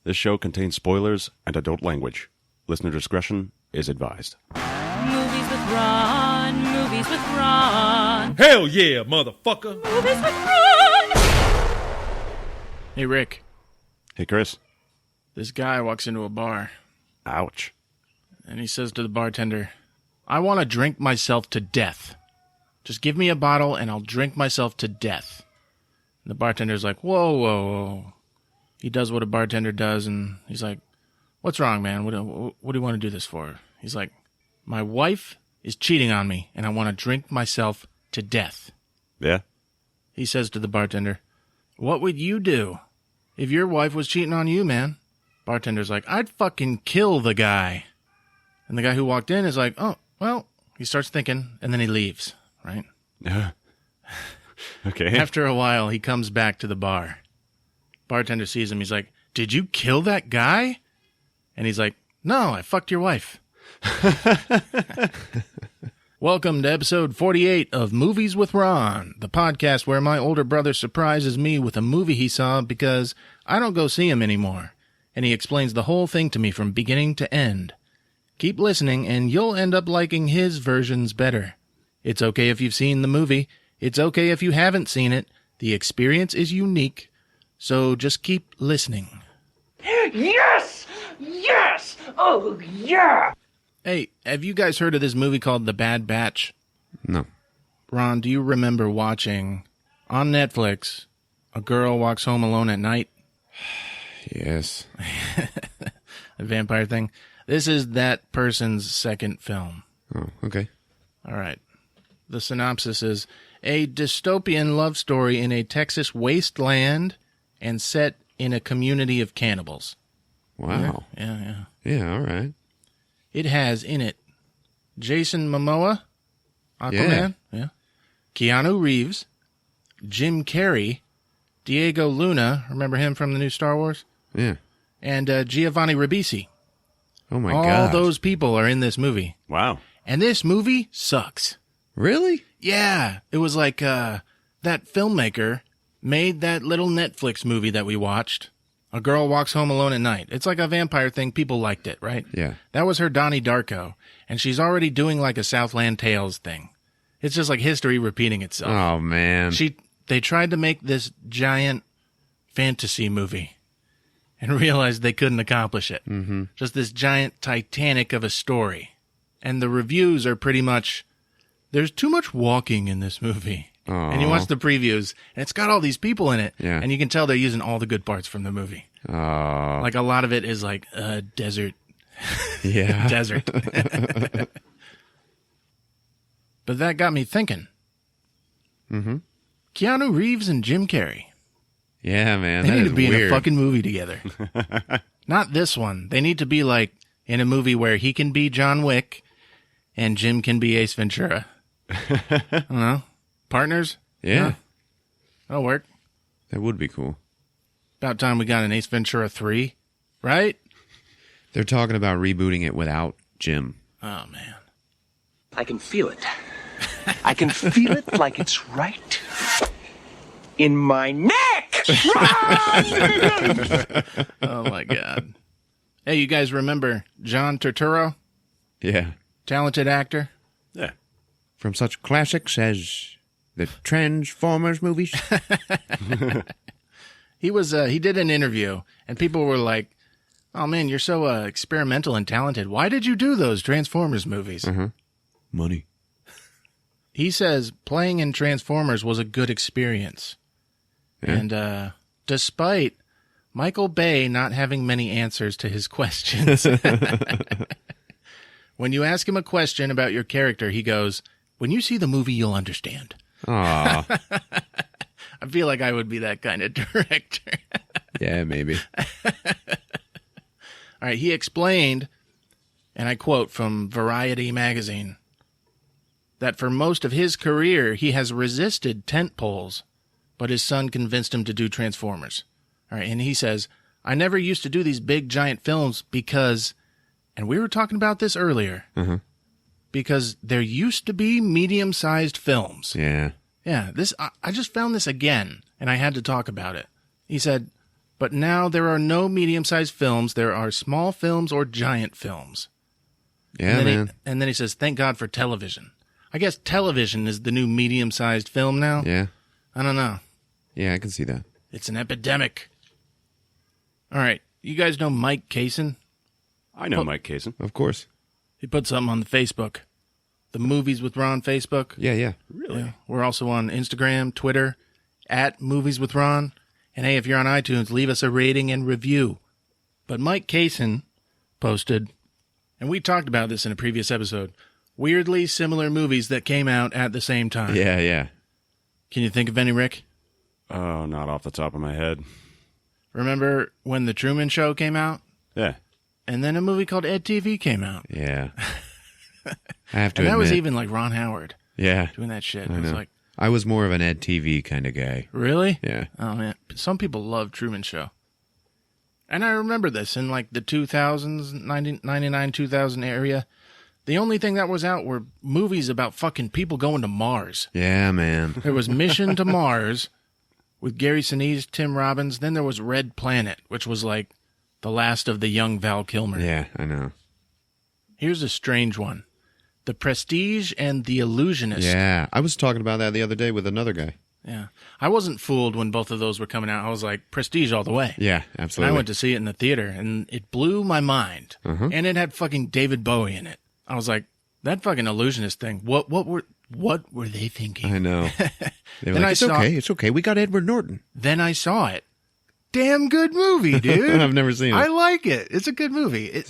This show contains spoilers and adult language. Listener discretion is advised. Movies with Ron, movies with Ron. Hell yeah, motherfucker! Movies with Ron! Hey, Rick. Hey, Chris. This guy walks into a bar, Ouch. and he says to the bartender, I want to drink myself to death. Just give me a bottle, and I'll drink myself to death. And the bartender's like, whoa, whoa, whoa. He does what a bartender does, and he's like, what's wrong, man? What do you want to do this for? He's like, my wife is cheating on me, and I want to drink myself to death. Yeah? He says to the bartender, what would you do if your wife was cheating on you, man? Bartender's like, I'd fucking kill the guy. And the guy who walked in is like, oh, well, he starts thinking, and then he leaves, right? Yeah. Okay. After a while, he comes back to the bar. Bartender sees him. He's like, did you kill that guy? And he's like, no, I fucked your wife. Welcome to episode 48 of Movies with Ron, the podcast where my older brother surprises me with a movie he saw because I don't go see him anymore. And he explains the whole thing to me from beginning to end. Keep listening and you'll end up liking his versions better. It's okay if you've seen the movie. It's okay if you haven't seen it. The experience is unique. So just keep listening. Yes! Yes! Oh, yeah! Hey, have you guys heard of this movie called The Bad Batch? No. Ron, do you remember watching on Netflix A Girl Walks Home Alone at Night? Yes. A vampire thing? This is that person's second film. Oh, okay. All right. The synopsis is a dystopian love story in a Texas wasteland and set in a community of cannibals. Wow. Yeah. Yeah, all right. It has in it Jason Momoa, Aquaman, yeah. Keanu Reeves, Jim Carrey, Diego Luna, remember him from the new Star Wars? Yeah. And Giovanni Ribisi. Oh, my All God. those people are in this movie. Wow. And this movie sucks. Really? Yeah. It was like that filmmaker made that little Netflix movie that we watched, A Girl Walks Home Alone at Night. It's like a vampire thing. People liked it, right? Yeah. That was her Donnie Darko. And she's already doing like a Southland Tales thing. It's just like history repeating itself. Oh, man. They tried to make this giant fantasy movie and realized they couldn't accomplish it. Mm-hmm. Just this giant Titanic of a story. And the reviews are pretty much, there's too much walking in this movie. Aww. And you watch the previews, and it's got all these people in it. Yeah. And you can tell they're using all the good parts from the movie. Oh. Like a lot of it is like desert. Yeah. Desert. But that got me thinking. Mm-hmm. Keanu Reeves and Jim Carrey. Yeah, man. They That need is to be weird. in a fucking movie together. Not this one. They need to be like in a movie where he can be John Wick and Jim can be Ace Ventura. I don't know. Partners? Yeah. That'll work. That would be cool. About time we got an Ace Ventura 3, right? They're talking about rebooting it without Jim. Oh, man. I can feel it. I can feel it like it's right in my neck! Oh, my God. Hey, you guys remember John Turturro? Yeah. Talented actor? Yeah. From such classics as the Transformers movies. He did an interview, and people were like, oh, man, you're so experimental and talented. Why did you do those Transformers movies? Mm-hmm. Money. He says playing in Transformers was a good experience. Yeah. And despite Michael Bay not having many answers to his questions, when you ask him a question about your character, he goes, when you see the movie, you'll understand. Aw. I feel like I would be that kind of director. Yeah, maybe. All right, he explained, and I quote from Variety magazine, that for most of his career, he has resisted tent poles, but his son convinced him to do Transformers. All right, and he says, I never used to do these big, giant films because, and we were talking about this earlier, because there used to be medium-sized films. Yeah. Yeah, I just found this again, and I had to talk about it. He said, But now there are no medium-sized films. There are small films or giant films. Yeah, man. And then he says, thank God for television. I guess television is the new medium-sized film now. Yeah. I don't know. Yeah, I can see that. It's an epidemic. All right. You guys know Mike Kaysen? I know Mike Kaysen. Of course. He put something on the Facebook. The Movies with Ron Facebook. Yeah. Really? Yeah. We're also on Instagram, Twitter, at Movies with Ron. And hey, if you're on iTunes, leave us a rating and review. But Mike Kaysen posted, and we talked about this in a previous episode, weirdly similar movies that came out at the same time. Yeah. Can you think of any, Rick? Oh, not off the top of my head. Remember when The Truman Show came out? Yeah. And then a movie called Ed TV came out. Yeah. I have to And that admit. was even like Ron Howard Yeah. doing that shit. I It was know. like, I was more of an Ed TV kind of guy. really? Yeah. Oh, man. Some people love Truman Show. And I remember this in like the 2000s, 99, 2000 area. The only thing that was out were movies about fucking people going to Mars. Yeah, man. There was Mission to Mars with Gary Sinise, Tim Robbins. Then there was Red Planet, which was like the last of the young Val Kilmer. Yeah, I know. Here's a strange one. The Prestige and The Illusionist. Yeah. I was talking about that the other day with another guy. Yeah. I wasn't fooled when both of those were coming out. I was like, Prestige all the way. Yeah, And absolutely. I went to see it in the theater, and it blew my mind. And it had fucking David Bowie in it. I was like, that fucking Illusionist thing. What were they thinking? I know. They were Then like, I it's saw- okay. It's okay. We got Edward Norton. Then I saw it. Damn good movie, dude. I've never seen it. I like it. It's a good movie. It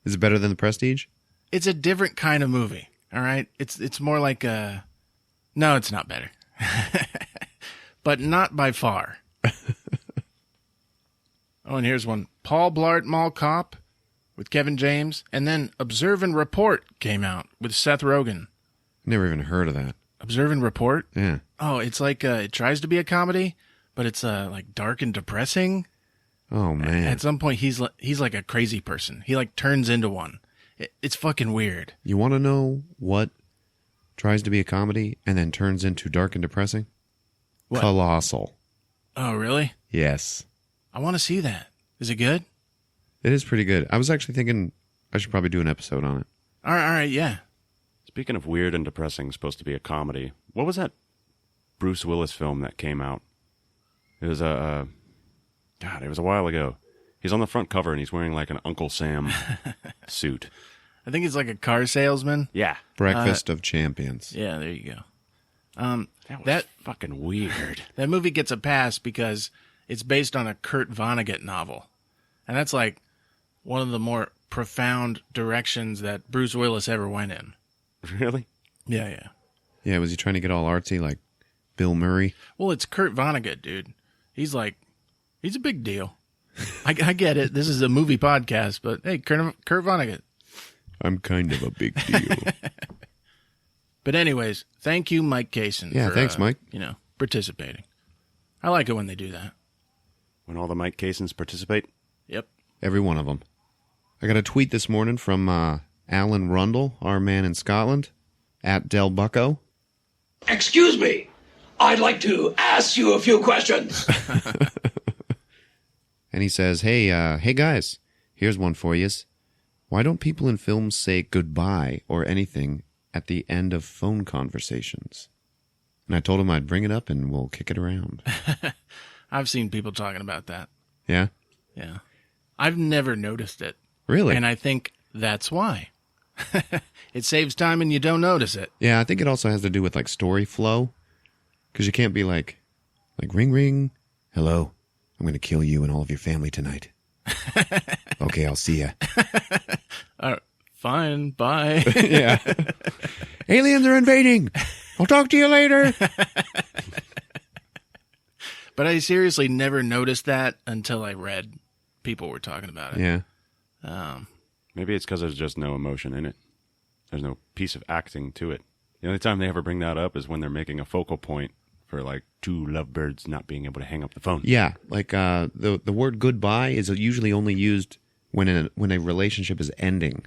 Is it better than The Prestige? it's a different kind of movie. All right. It's more like a. No, it's not better. But not by far. Oh, and here's one. Paul Blart Mall Cop with Kevin James, and then Observe and Report came out with Seth Rogen. Never even heard of that. Observe and Report. Yeah. Oh, it's like it tries to be a comedy, but it's like dark and depressing. Oh, man. At some point, he's like a crazy person. He like turns into one. It's fucking weird. You want to know what tries to be a comedy and then turns into dark and depressing? What? Colossal. Oh, really? Yes. I want to see that. Is it good? It is pretty good. I was actually thinking I should probably do an episode on it. All right, yeah. Speaking of weird and depressing, supposed to be a comedy. What was that Bruce Willis film that came out? It was God, it was a while ago. He's on the front cover and he's wearing like an Uncle Sam suit. I think it's like a car salesman. Yeah. Breakfast of Champions. Yeah, there you go. That was That- fucking weird. That movie gets a pass because it's based on a Kurt Vonnegut novel. And that's like one of the more profound directions that Bruce Willis ever went in. Really? Yeah. Yeah, was he trying to get all artsy like Bill Murray? Well, it's Kurt Vonnegut, dude. He's a big deal. I get it. This is a movie podcast, but hey, Kurt Vonnegut. I'm kind of a big deal. But anyways, thank you, Mike Kaysen. Yeah, for, thanks, Mike. Participating. I like it when they do that. When all the Mike Kaysens participate? Yep. Every one of them. I got a tweet this morning from Alan Rundle, our man in Scotland, at Del Bucko. Excuse me. I'd like to ask you a few questions. And he says, hey guys, here's one for yous. Why don't people in films say goodbye or anything at the end of phone conversations? And I told him I'd bring it up and we'll kick it around. I've seen people talking about that. Yeah? Yeah. I've never noticed it. Really? And I think that's why. It saves time and you don't notice it. Yeah, I think it also has to do with like story flow. Because you can't be like ring ring, hello, I'm going to kill you and all of your family tonight. Okay, I'll see ya. Fine, bye. Yeah. Aliens are invading. I'll talk to you later. But I seriously never noticed that until I read people were talking about it. Yeah. Maybe it's because there's just no emotion in it. There's no piece of acting to it. The only time they ever bring that up is when they're making a focal point for like two lovebirds not being able to hang up the phone. Yeah, like the word goodbye is usually only used when a relationship is ending.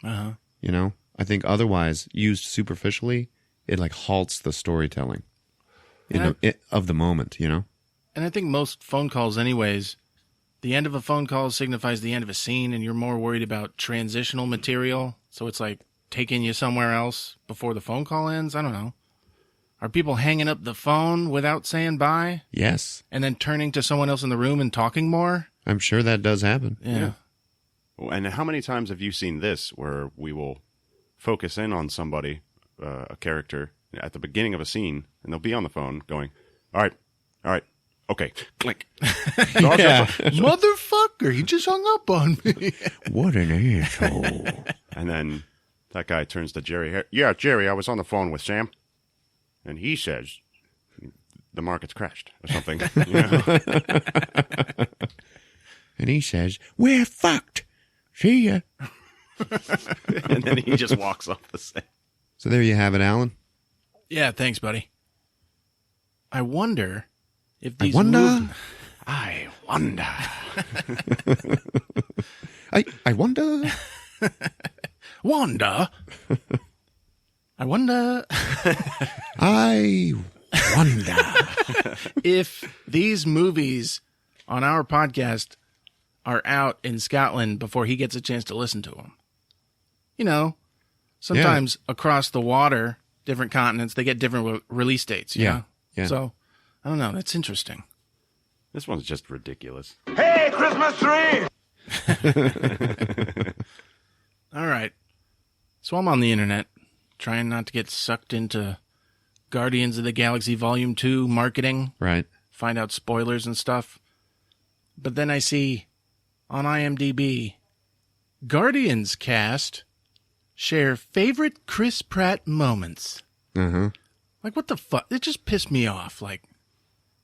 Uh-huh. You know? I think otherwise, used superficially, it like halts the storytelling of the moment, you know? And I think most phone calls anyways the end of a phone call signifies the end of a scene, and you're more worried about transitional material. So it's like taking you somewhere else before the phone call ends. I don't know. Are people hanging up the phone without saying bye? Yes. And then turning to someone else in the room and talking more? I'm sure that does happen. Yeah. And how many times have you seen this where we will focus in on somebody, a character, at the beginning of a scene, and they'll be on the phone going, all right, okay, click. Yeah. Motherfucker, he just hung up on me. What an asshole. And then that guy turns to Jerry. Yeah, Jerry, I was on the phone with Sam. And he says the market's crashed or something. You know? And he says, we're fucked. See ya. And then he just walks off the set. So there you have it, Alan. Yeah, thanks, buddy. I wonder if I these wonder. I wonder. I wonder. Wanda. I wonder I wonder. if these movies on our podcast are out in Scotland before he gets a chance to listen to them. You know, sometimes across the water, different continents, they get different release dates. You know? Yeah. So, I don't know. That's interesting. This one's just ridiculous. Hey, Christmas tree! All right. So I'm on the internet, trying not to get sucked into Guardians of the Galaxy Volume 2 marketing, Right. find out spoilers and stuff. But then I see on IMDb, Guardians cast share favorite Chris Pratt moments. Uh-huh. Like, what the fuck? It just pissed me off. Like,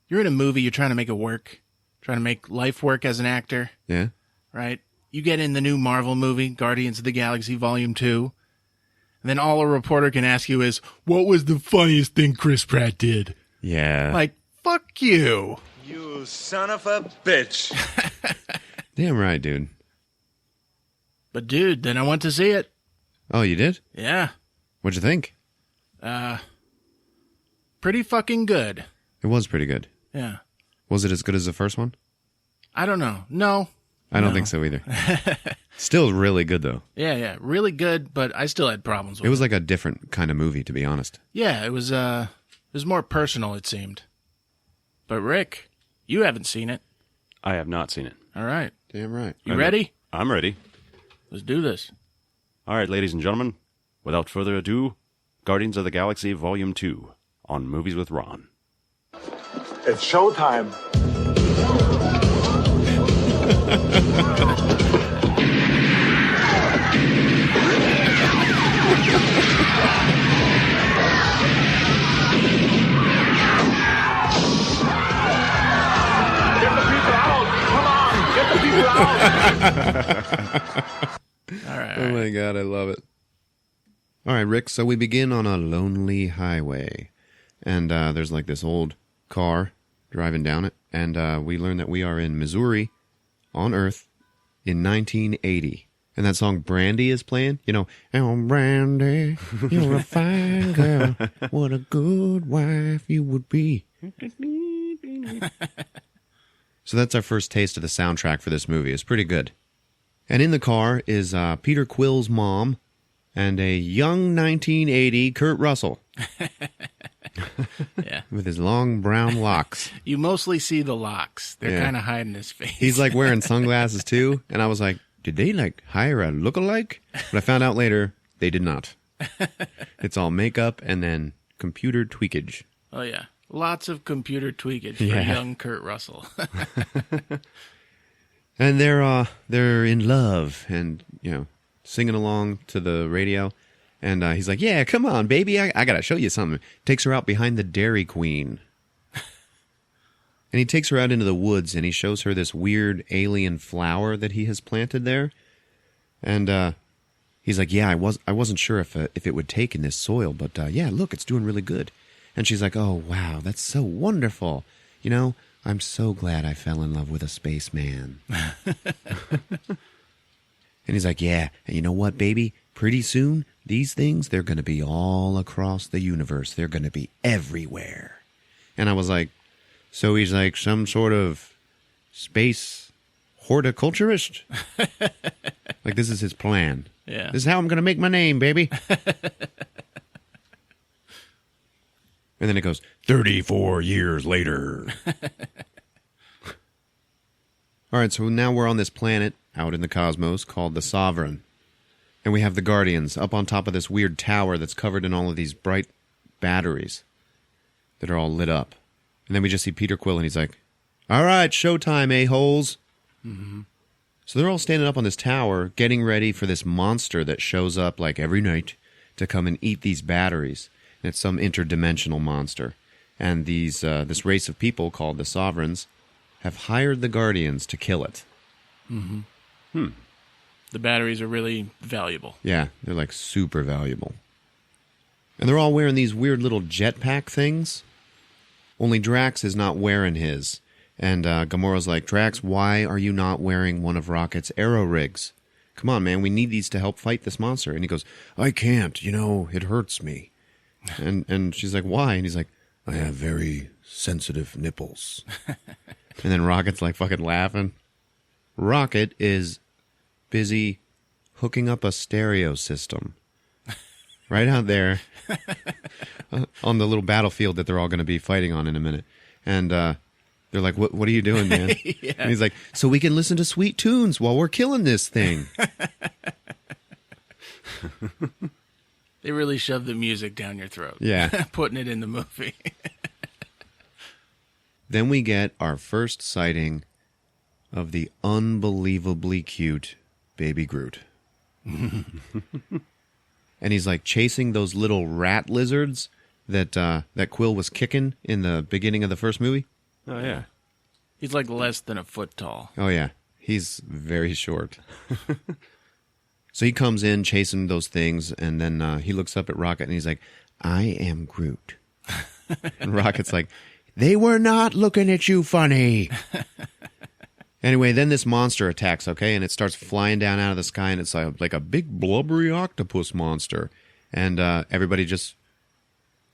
you're in a movie, you're trying to make it work, trying to make life work as an actor, Yeah. right? You get in the new Marvel movie, Guardians of the Galaxy Volume 2, and then all a reporter can ask you is, what was the funniest thing Chris Pratt did? Yeah. Like, fuck you. You son of a bitch. Damn right, dude. But dude, then I went to see it. Oh, you did? Yeah. What'd you think? Pretty fucking good. It was pretty good. Yeah. Was it as good as the first one? I don't know. No. I don't No. think so either. Still really good, though. Yeah. Really good, but I still had problems with It was like a different kind of movie, to be honest. Yeah, it was more personal, it seemed. But Rick, you haven't seen it. I have not seen it. All right. Damn right. You ready? I'm ready. Let's do this. All right, ladies and gentlemen, without further ado, Guardians of the Galaxy Volume 2 on Movies with Ron. It's showtime. Get the people out! Come on! Get the people out! All right. Oh my God, I love it. All right, Rick, so we begin on a lonely highway. And there's like this old car driving down it. And we learn that we are in Missouri on Earth in 1980. And that song Brandy is playing. You know, oh, Brandy, you're a fine girl. What a good wife you would be. So that's our first taste of the soundtrack for this movie. It's pretty good. And in the car is Peter Quill's mom and a young 1980 Kurt Russell. Yeah. With his long brown locks. You mostly see the locks. They're Yeah. kind of hiding his face. He's like wearing sunglasses too. And I was like, did they like hire a lookalike? But I found out later they did not. It's all makeup and then computer tweakage. Oh, yeah. Lots of computer tweakage for Yeah. young Kurt Russell. And they're in love and, you know, singing along to the radio. And he's like, yeah, come on, baby. I got to show you something. Takes her out behind the Dairy Queen. And he takes her out into the woods and he shows her this weird alien flower that he has planted there. And he's like, yeah, I wasn't sure if it would take in this soil, but yeah, look, it's doing really good. And she's like, oh, wow, that's so wonderful. You know, I'm so glad I fell in love with a spaceman. And he's like, yeah, and you know what, baby? Pretty soon, these things, they're going to be all across the universe. They're going to be everywhere. And I was like, so he's like some sort of space horticulturist. Like, this is his plan. Yeah. This is how I'm going to make my name, baby. And then it goes, 34 years later. All right, so now we're on this planet out in the cosmos called the Sovereign. And we have the Guardians up on top of this weird tower that's covered in all of these bright batteries that are all lit up. And then we just see Peter Quill, and he's like, all right, showtime, a-holes. Mm-hmm. So they're all standing up on this tower, getting ready for this monster that shows up like every night to come and eat these batteries. And it's some interdimensional monster. And these this race of people called the Sovereigns have hired the Guardians to kill it. Mm-hmm. The batteries are really valuable. Yeah, they're like super valuable. And they're all wearing these weird little jetpack things. Only Drax is not wearing his. And Gamora's like, Drax, why are you not wearing one of Rocket's arrow rigs? Come on, man, we need these to help fight this monster. And he goes, I can't, it hurts me. And she's like, why? And he's like, I have very sensitive nipples. And then Rocket's like fucking laughing. Rocket is busy hooking up a stereo system right out there on the little battlefield that they're all going to be fighting on in a minute. And they're like, what are you doing, man? Yeah. And he's like, so we can listen to sweet tunes while we're killing this thing. They really shove the music down your throat. Yeah. Putting it in the movie. Then we get our first sighting of the unbelievably cute Baby Groot. And he's like chasing those little rat lizards that Quill was kicking in the beginning of the first movie. Oh, yeah. He's like less than a foot tall. Oh, yeah. He's very short. So he comes in chasing those things, and then he looks up at Rocket, and he's like, I am Groot. And Rocket's like, they were not looking at you funny. Anyway, then this monster attacks, okay? And it starts flying down out of the sky, and it's like a big blubbery octopus monster. And everybody just...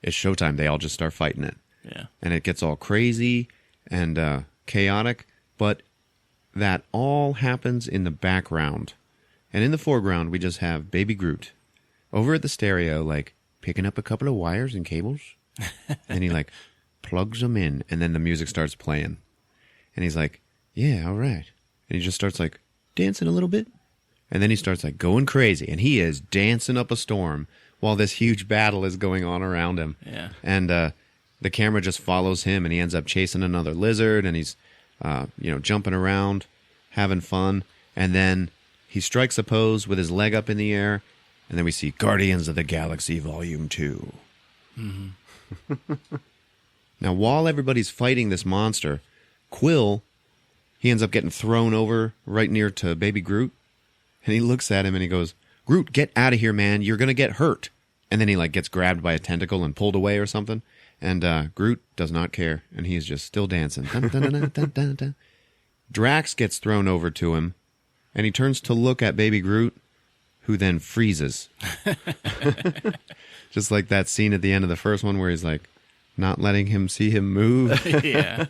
It's showtime. They all just start fighting it. Yeah. And it gets all crazy and chaotic, but that all happens in the background. And in the foreground, we just have Baby Groot over at the stereo, like, picking up a couple of wires and cables. And he, like, plugs them in, and then the music starts playing. And he's like, yeah, all right. And he just starts, like, dancing a little bit. And then he starts, like, going crazy. And he is dancing up a storm while this huge battle is going on around him. Yeah. And the camera just follows him, and he ends up chasing another lizard, and he's, jumping around, having fun. And then he strikes a pose with his leg up in the air, and then we see Guardians of the Galaxy Volume 2. Mm-hmm. Now, while everybody's fighting this monster, Quill, he ends up getting thrown over right near to Baby Groot, and he looks at him and he goes, Groot, get out of here, man. You're going to get hurt. And then he like gets grabbed by a tentacle and pulled away or something. And Groot does not care, and he's just still dancing. Dun, dun, dun, dun, dun, dun. Drax gets thrown over to him, and he turns to look at Baby Groot, who then freezes. Just like that scene at the end of the first one where he's like, not letting him see him move. Yeah.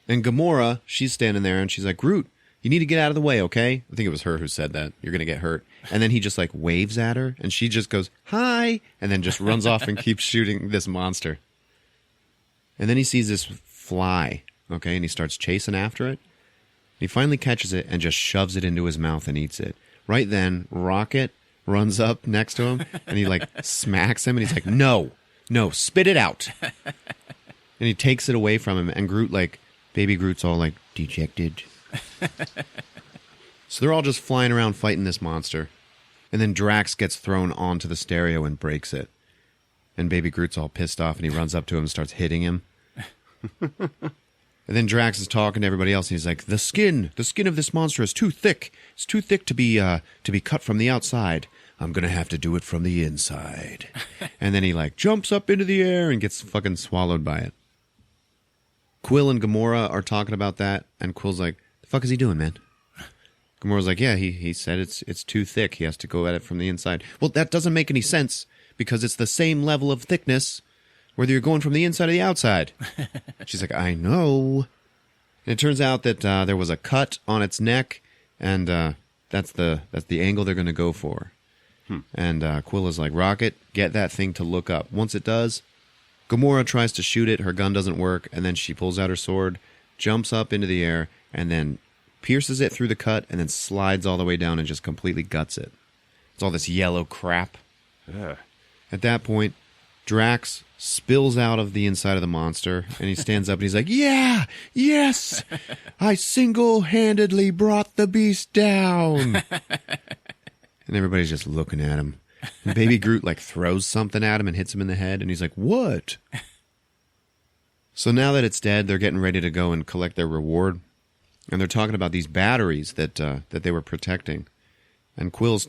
And Gamora, she's standing there, and she's like, Groot, you need to get out of the way, okay? I think it was her who said that. You're going to get hurt. And then he just like waves at her, and she just goes, hi, and then just runs off and keeps shooting this monster. And then he sees this fly, okay, and he starts chasing after it. He finally catches it and just shoves it into his mouth and eats it. Right then, Rocket runs up next to him, and he like smacks him, and he's like, no, spit it out. And he takes it away from him, and Groot, like, Baby Groot's all like dejected. So they're all just flying around fighting this monster. And then Drax gets thrown onto the stereo and breaks it. And Baby Groot's all pissed off, and he runs up to him and starts hitting him. And then Drax is talking to everybody else, and he's like, the skin of this monster is too thick. It's too thick to be cut from the outside. I'm going to have to do it from the inside. And then he like jumps up into the air and gets fucking swallowed by it. Quill and Gamora are talking about that, and Quill's like, the fuck is he doing, man? Gamora's like, yeah, he said it's too thick. He has to go at it from the inside. Well, that doesn't make any sense, because it's the same level of thickness whether you're going from the inside or the outside. She's like, I know. And it turns out that there was a cut on its neck, and that's the angle they're going to go for. And Quill is like, Rocket, get that thing to look up. Once it does, Gamora tries to shoot it. Her gun doesn't work, and then she pulls out her sword, jumps up into the air, and then pierces it through the cut, and then slides all the way down and just completely guts it. It's all this yellow crap. Yeah. At that point, Drax spills out of the inside of the monster, and he stands up and he's like, yeah, yes, I single-handedly brought the beast down. And everybody's just looking at him. And Baby Groot, like, throws something at him and hits him in the head, and he's like, what? So now that it's dead, they're getting ready to go and collect their reward. And they're talking about these batteries that they were protecting. And Quill's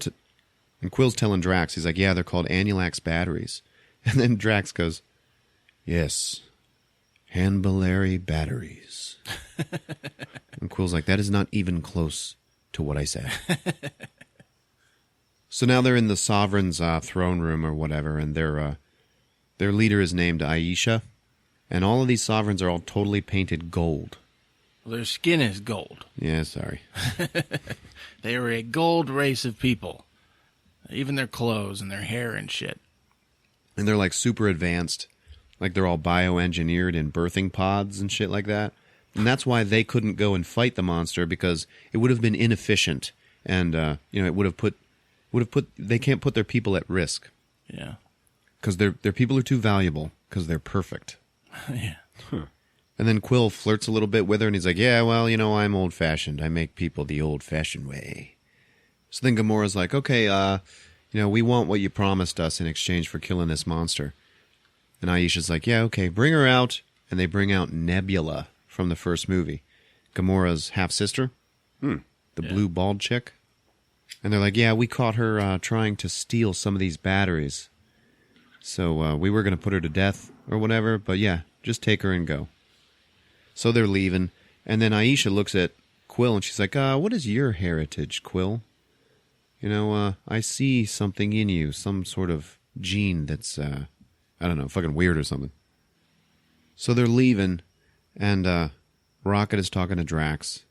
telling Drax, he's like, yeah, they're called Annulax batteries. And then Drax goes, yes, Hanballary batteries. And Quill's like, that is not even close to what I said. So now they're in the Sovereign's throne room or whatever, and their leader is named Aisha. And all of these Sovereigns are all totally painted gold. Well, their skin is gold. Yeah, sorry. They are a gold race of people. Even their clothes and their hair and shit. And they're like super advanced. Like they're all bioengineered in birthing pods and shit like that. And that's why they couldn't go and fight the monster, because it would have been inefficient. And, it would have put, they can't put their people at risk. Yeah. Because their people are too valuable, because they're perfect. Yeah. Huh. And then Quill flirts a little bit with her, and he's like, yeah, well, I'm old-fashioned. I make people the old-fashioned way. So then Gamora's like, okay, we want what you promised us in exchange for killing this monster. And Aisha's like, yeah, okay, bring her out. And they bring out Nebula from the first movie. Gamora's half-sister. The blue bald chick. And they're like, yeah, we caught her trying to steal some of these batteries. So we were going to put her to death or whatever, but yeah, just take her and go. So they're leaving. And then Aisha looks at Quill and she's like, what is your heritage, Quill? I see something in you, some sort of gene that's, I don't know, fucking weird or something. So they're leaving, and Rocket is talking to Drax.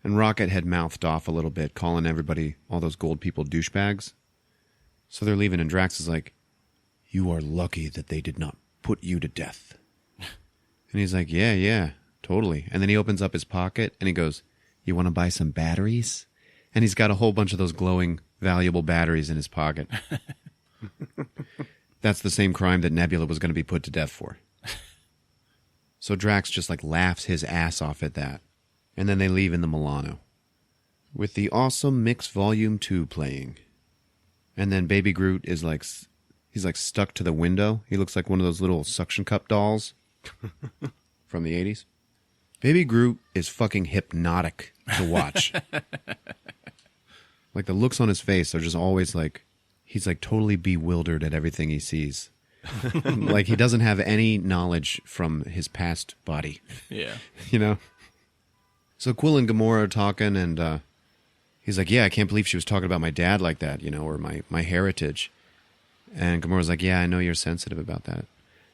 And Rocket had mouthed off a little bit, calling everybody, all those gold people, douchebags. So they're leaving, and Drax is like, you are lucky that they did not put you to death. And he's like, yeah, totally. And then he opens up his pocket, and he goes, you want to buy some batteries? And he's got a whole bunch of those glowing, valuable batteries in his pocket. That's the same crime that Nebula was going to be put to death for. So Drax just like laughs his ass off at that. And then they leave in the Milano. With the awesome Mix Volume 2 playing. And then Baby Groot is like, he's like stuck to the window. He looks like one of those little suction cup dolls from the 80s. Baby Groot is fucking hypnotic to watch. Like the looks on his face are just always like, he's like totally bewildered at everything he sees. Like he doesn't have any knowledge from his past body. Yeah. So Quill and Gamora are talking, and he's like, yeah, I can't believe she was talking about my dad like that, or my heritage. And Gamora's like, yeah, I know you're sensitive about that.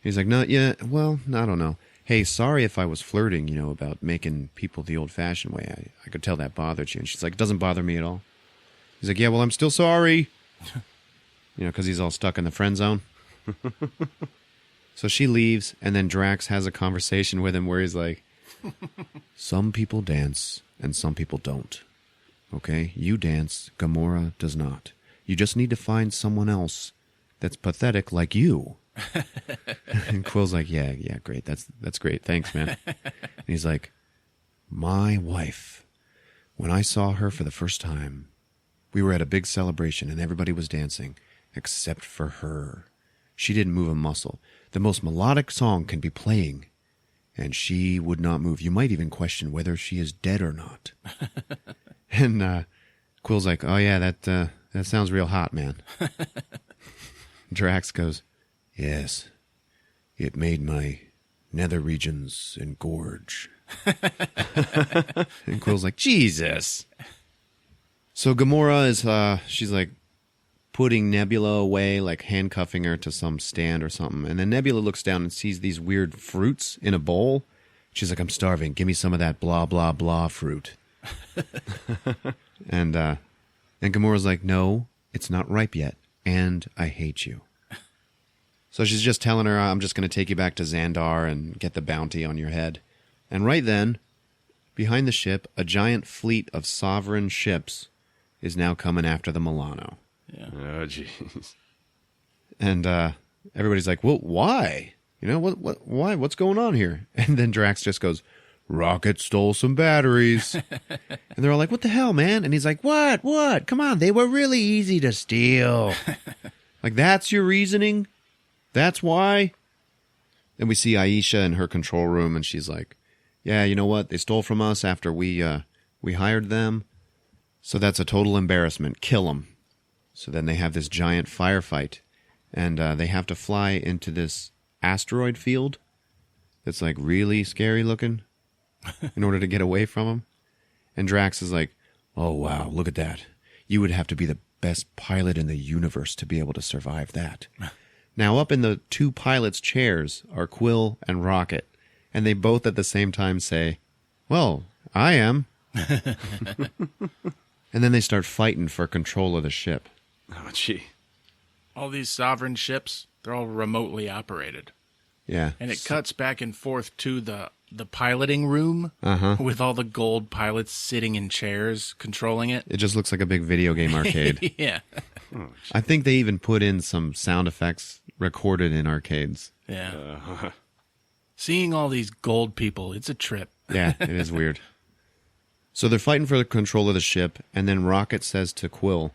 He's like, no, yeah, well, I don't know. Hey, sorry if I was flirting, about making people the old-fashioned way. I could tell that bothered you. And she's like, it doesn't bother me at all. He's like, yeah, well, I'm still sorry. Because he's all stuck in the friend zone. So she leaves, and then Drax has a conversation with him where he's like, some people dance, and some people don't. Okay? You dance, Gamora does not. You just need to find someone else that's pathetic like you. And Quill's like, yeah, great. That's great. Thanks, man. And he's like, my wife, when I saw her for the first time, we were at a big celebration and everybody was dancing, except for her. She didn't move a muscle. The most melodic song can be playing, and she would not move. You might even question whether she is dead or not. And Quill's like, oh yeah, that sounds real hot, man. Drax goes, yes, it made my nether regions engorge. And Quill's like, Jesus. So Gamora is, she's like putting Nebula away, like handcuffing her to some stand or something. And then Nebula looks down and sees these weird fruits in a bowl. She's like, I'm starving. Give me some of that blah, blah, blah fruit. And Gamora's like, no, it's not ripe yet. And I hate you. So she's just telling her, I'm just going to take you back to Xandar and get the bounty on your head. And right then, behind the ship, a giant fleet of sovereign ships is now coming after the Milano. Yeah. Oh, jeez. And everybody's like, well, why? You know, why? What's going on here? And then Drax just goes, Rocket stole some batteries. And they're all like, what the hell, man? And he's like, what? Come on, they were really easy to steal. Like, that's your reasoning? That's why? Then we see Aisha in her control room, and she's like, yeah, you know what? They stole from us after we hired them. So that's a total embarrassment. Kill them. So then they have this giant firefight, and they have to fly into this asteroid field that's like really scary looking in order to get away from them. And Drax is like, oh, wow, look at that. You would have to be the best pilot in the universe to be able to survive that. Now, up in the two pilots' chairs are Quill and Rocket, and they both at the same time say, well, I am. And then they start fighting for control of the ship. Oh, gee. All these sovereign ships, they're all remotely operated. Yeah. And it cuts back and forth to the piloting room with all the gold pilots sitting in chairs controlling it. It just looks like a big video game arcade. Yeah. I think they even put in some sound effects recorded in arcades. Yeah. Seeing all these gold people, it's a trip. Yeah, it is weird. So they're fighting for the control of the ship, and then Rocket says to Quill,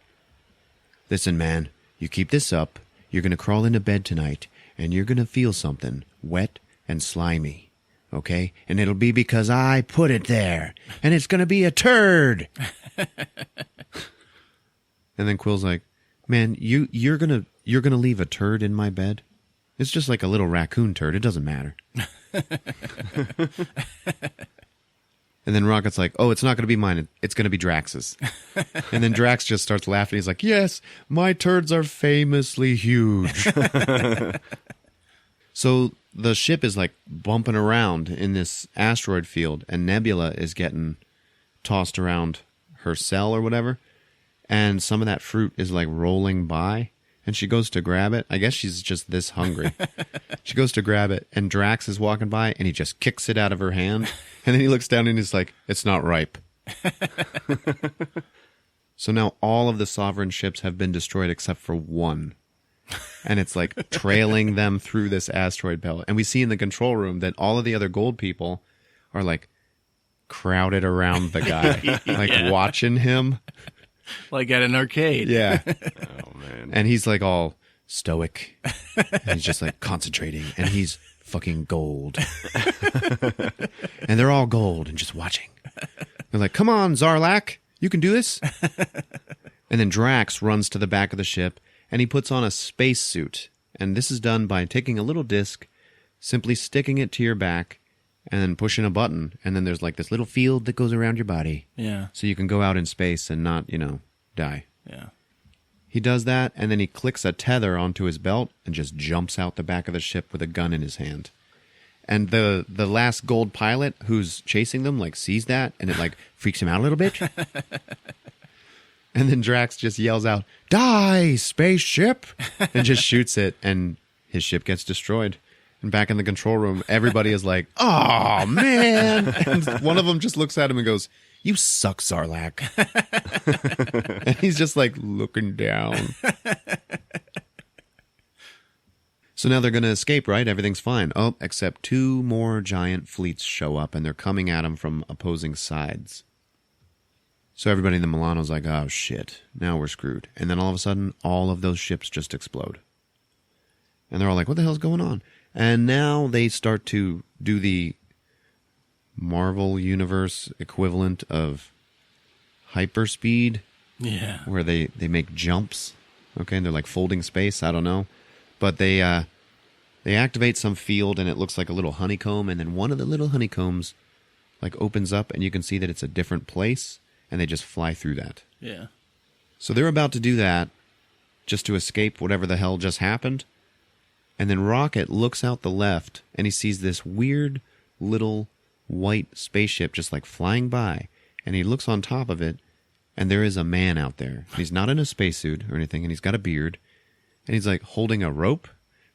listen, man, you keep this up, you're going to crawl into bed tonight, and you're going to feel something wet and slimy, okay? And it'll be because I put it there, and it's going to be a turd. And then Quill's like, man, you're going to leave a turd in my bed? It's just like a little raccoon turd. It doesn't matter. And then Rocket's like, oh, it's not going to be mine. It's going to be Drax's. And then Drax just starts laughing. He's like, yes, my turds are famously huge. So the ship is like bumping around in this asteroid field, and Nebula is getting tossed around her cell or whatever. And some of that fruit is like rolling by. And she goes to grab it. I guess she's just this hungry. She goes to grab it, and Drax is walking by, and he just kicks it out of her hand. And then he looks down, and he's like, it's not ripe. So now all of the sovereign ships have been destroyed except for one. And it's like trailing them through this asteroid belt. And we see in the control room that all of the other gold people are like crowded around the guy, like watching him. Like at an arcade. Yeah. Oh, man. And he's like all stoic. And he's just like concentrating. And he's fucking gold. And they're all gold and just watching. They're like, come on, Zarlak. You can do this. And then Drax runs to the back of the ship and he puts on a space suit. And this is done by taking a little disc, simply sticking it to your back, and then pushing a button. And then there's like this little field that goes around your body. Yeah. So you can go out in space and not, die. Yeah. He does that, and then he clicks a tether onto his belt and just jumps out the back of the ship with a gun in his hand. And the last gold pilot who's chasing them, like, sees that, and it, like, freaks him out a little bit. And then Drax just yells out, die, spaceship! And just shoots it, and his ship gets destroyed. And back in the control room, everybody is like, oh, man! And one of them just looks at him and goes, you suck, Zarlak. And he's just like looking down. So now they're going to escape, right? Everything's fine. Oh, except two more giant fleets show up and they're coming at them from opposing sides. So everybody in the Milano's like, oh shit, now we're screwed. And then all of a sudden, all of those ships just explode. And they're all like, what the hell's going on? And now they start to do the Marvel Universe equivalent of hyperspeed. Yeah. Where they make jumps. Okay, and they're like folding space, I don't know. But they activate some field and it looks like a little honeycomb, and then one of the little honeycombs like opens up and you can see that it's a different place, and they just fly through that. Yeah. So they're about to do that just to escape whatever the hell just happened. And then Rocket looks out the left and he sees this weird little white spaceship just like flying by, and he looks on top of it, and there is a man out there. He's not in a spacesuit or anything, and he's got a beard, and he's like holding a rope,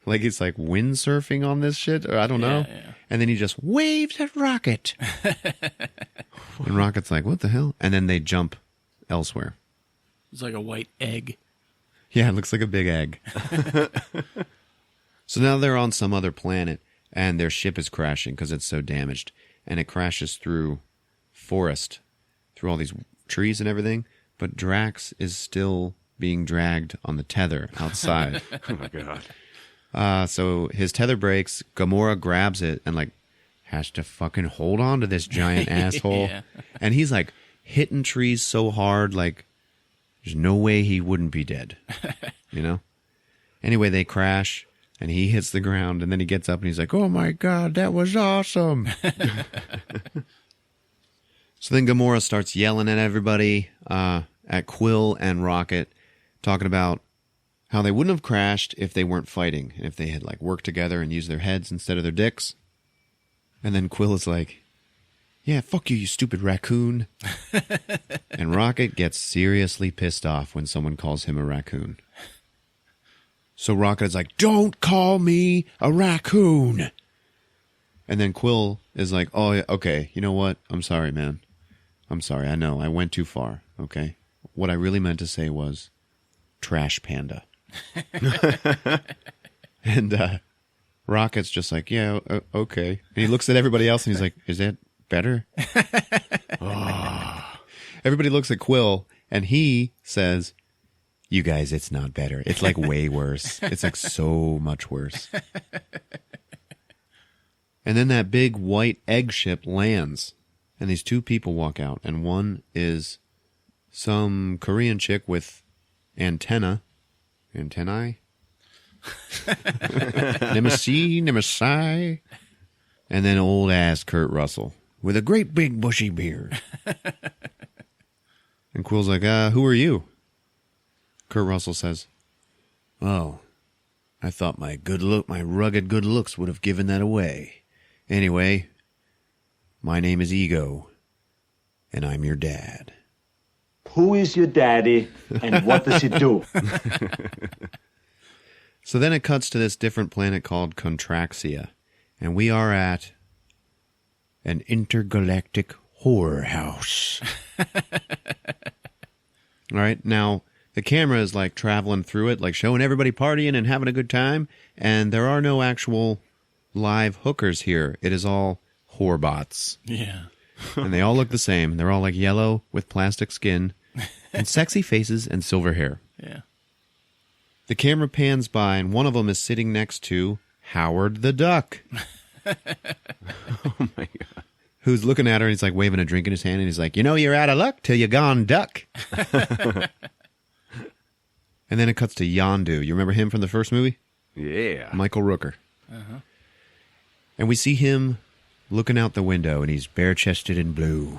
like he's like windsurfing on this shit, or I don't know. Yeah. And then he just waves at Rocket. And Rocket's like, what the hell? And then they jump elsewhere. It's like a white egg. Yeah, it looks like a big egg. So now they're on some other planet, and their ship is crashing because it's so damaged. And it crashes through forest, through all these trees and everything. But Drax is still being dragged on the tether outside. Oh my god. So his tether breaks. Gamora grabs it and like has to fucking hold on to this giant asshole. Yeah. And he's like hitting trees so hard, like there's no way he wouldn't be dead. You know? Anyway, they crash and he hits the ground and then he gets up and he's like, oh my god, that was awesome. So then Gamora starts yelling at everybody, at Quill and Rocket, talking about how they wouldn't have crashed if they weren't fighting, and if they had like worked together and used their heads instead of their dicks. And then Quill is like, yeah, fuck you, you stupid raccoon. And Rocket gets seriously pissed off when someone calls him a raccoon. So Rocket is like, don't call me a raccoon. And then Quill is like, oh, yeah, okay, you know what? I'm sorry, man. I'm sorry. I know. I went too far. Okay. What I really meant to say was trash panda. And Rocket's just like, yeah, okay. And he looks at everybody else and he's like, is that better? Oh. Everybody looks at Quill and he says, you guys, it's not better. It's like way worse. It's like so much worse. And then that big white egg ship lands, and these two people walk out, and one is some Korean chick with antennae. Nemesis. And then old ass Kurt Russell with a great big bushy beard. And Quill's like, who are you? Kurt Russell says, oh, I thought my rugged good looks would have given that away. Anyway, my name is Ego, and I'm your dad. Who is your daddy, and what does he do? So then it cuts to this different planet called Contraxia, and we are at an intergalactic horror house. All right, now the camera is like traveling through it, like showing everybody partying and having a good time, and there are no actual live hookers here. It is all whorebots. Yeah. And they all look the same. They're all like yellow with plastic skin and sexy faces and silver hair. Yeah. The camera pans by, and one of them is sitting next to Howard the Duck. Oh my god. Who's looking at her, and he's like waving a drink in his hand, and he's like, you know you're out of luck till you gone duck. And then it cuts to Yondu. You remember him from the first movie? Yeah. Michael Rooker. Uh-huh. And we see him looking out the window, and he's bare-chested and blue.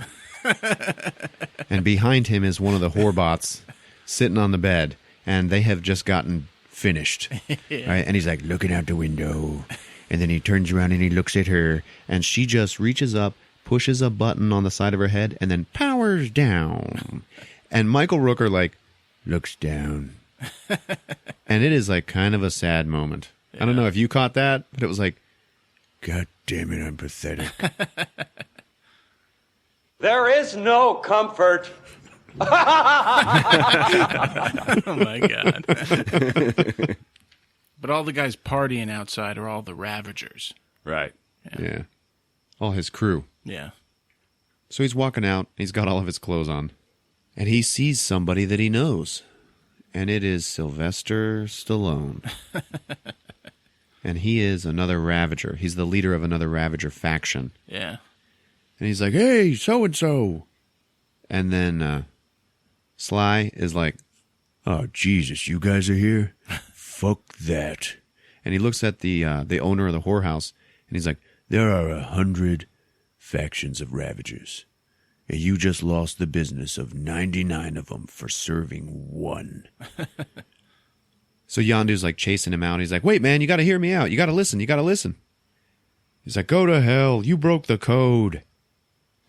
And behind him is one of the whorebots sitting on the bed, and they have just gotten finished. Yeah. Right? And he's like looking out the window, and then he turns around and he looks at her, and she just reaches up, pushes a button on the side of her head, and then powers down. And Michael Rooker like looks down. And it is like kind of a sad moment. Yeah. I don't know if you caught that, but it was like, God damn it, I'm pathetic. There is no comfort. Oh my god. But all the guys partying outside are all the Ravagers. Right. Yeah. All his crew. Yeah. So he's walking out. He's got all of his clothes on. And he sees somebody that he knows. And it is Sylvester Stallone. And he is another Ravager. He's the leader of another Ravager faction. Yeah. And he's like, hey, so-and-so. And then Sly is like, oh, Jesus, you guys are here? Fuck that. And he looks at the owner of the whorehouse, and he's like, there are 100 factions of Ravagers. And you just lost the business of 99 of them for serving one. So Yondu's like chasing him out. He's like, wait, man, you got to hear me out. You got to listen. You got to listen. He's like, go to hell. You broke the code.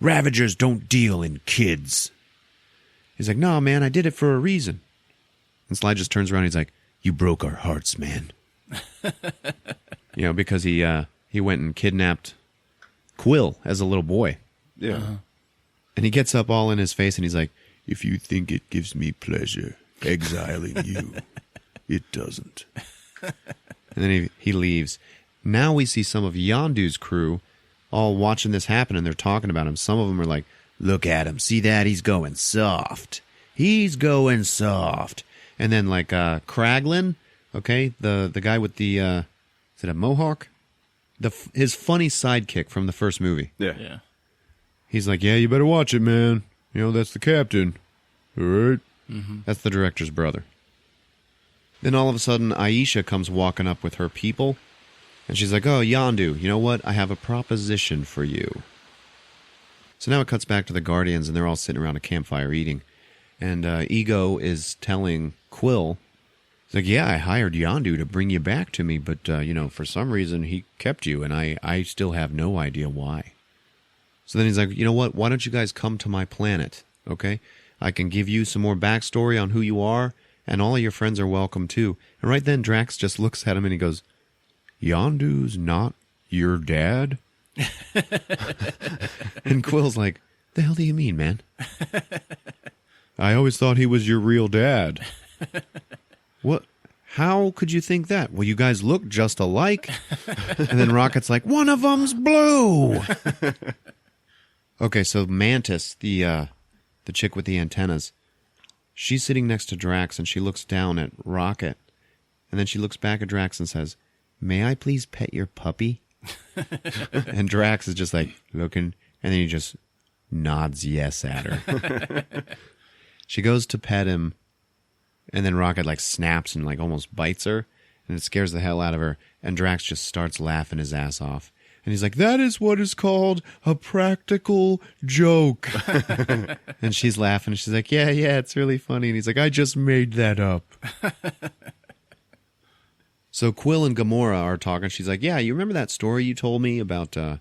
Ravagers don't deal in kids. He's like, no, man, I did it for a reason. And Sly just turns around and he's like, you broke our hearts, man. Because he went and kidnapped Quill as a little boy. Yeah. And he gets up all in his face and he's like, if you think it gives me pleasure exiling you, it doesn't. And then he leaves. Now we see some of Yondu's crew all watching this happen and they're talking about him. Some of them are like, look at him. See that? He's going soft. He's going soft. And then like Kraglin, okay, the guy with the, is it a mohawk? His funny sidekick from the first movie. Yeah. He's like, yeah, you better watch it, man. That's the captain. All right? Mm-hmm. That's the director's brother. Then all of a sudden, Aisha comes walking up with her people. And she's like, oh, Yondu, you know what? I have a proposition for you. So now it cuts back to the Guardians, and they're all sitting around a campfire eating. And Ego is telling Quill, he's like, yeah, I hired Yondu to bring you back to me, but, for some reason he kept you, and I still have no idea why. So then he's like, you know what? Why don't you guys come to my planet, okay? I can give you some more backstory on who you are, and all of your friends are welcome too. And right then, Drax just looks at him and he goes, Yondu's not your dad? And Quill's like, the hell do you mean, man? I always thought he was your real dad. What? How could you think that? Well, you guys look just alike. And then Rocket's like, one of them's blue. Okay, so Mantis, the chick with the antennas, she's sitting next to Drax and she looks down at Rocket. And then she looks back at Drax and says, may I please pet your puppy? And Drax is just like looking, and then he just nods yes at her. She goes to pet him, and then Rocket like snaps and like almost bites her, and it scares the hell out of her, and Drax just starts laughing his ass off. And he's like, that is what is called a practical joke. And she's laughing, and she's like, yeah, it's really funny. And he's like, I just made that up. So Quill and Gamora are talking. She's like, yeah, you remember that story you told me about, the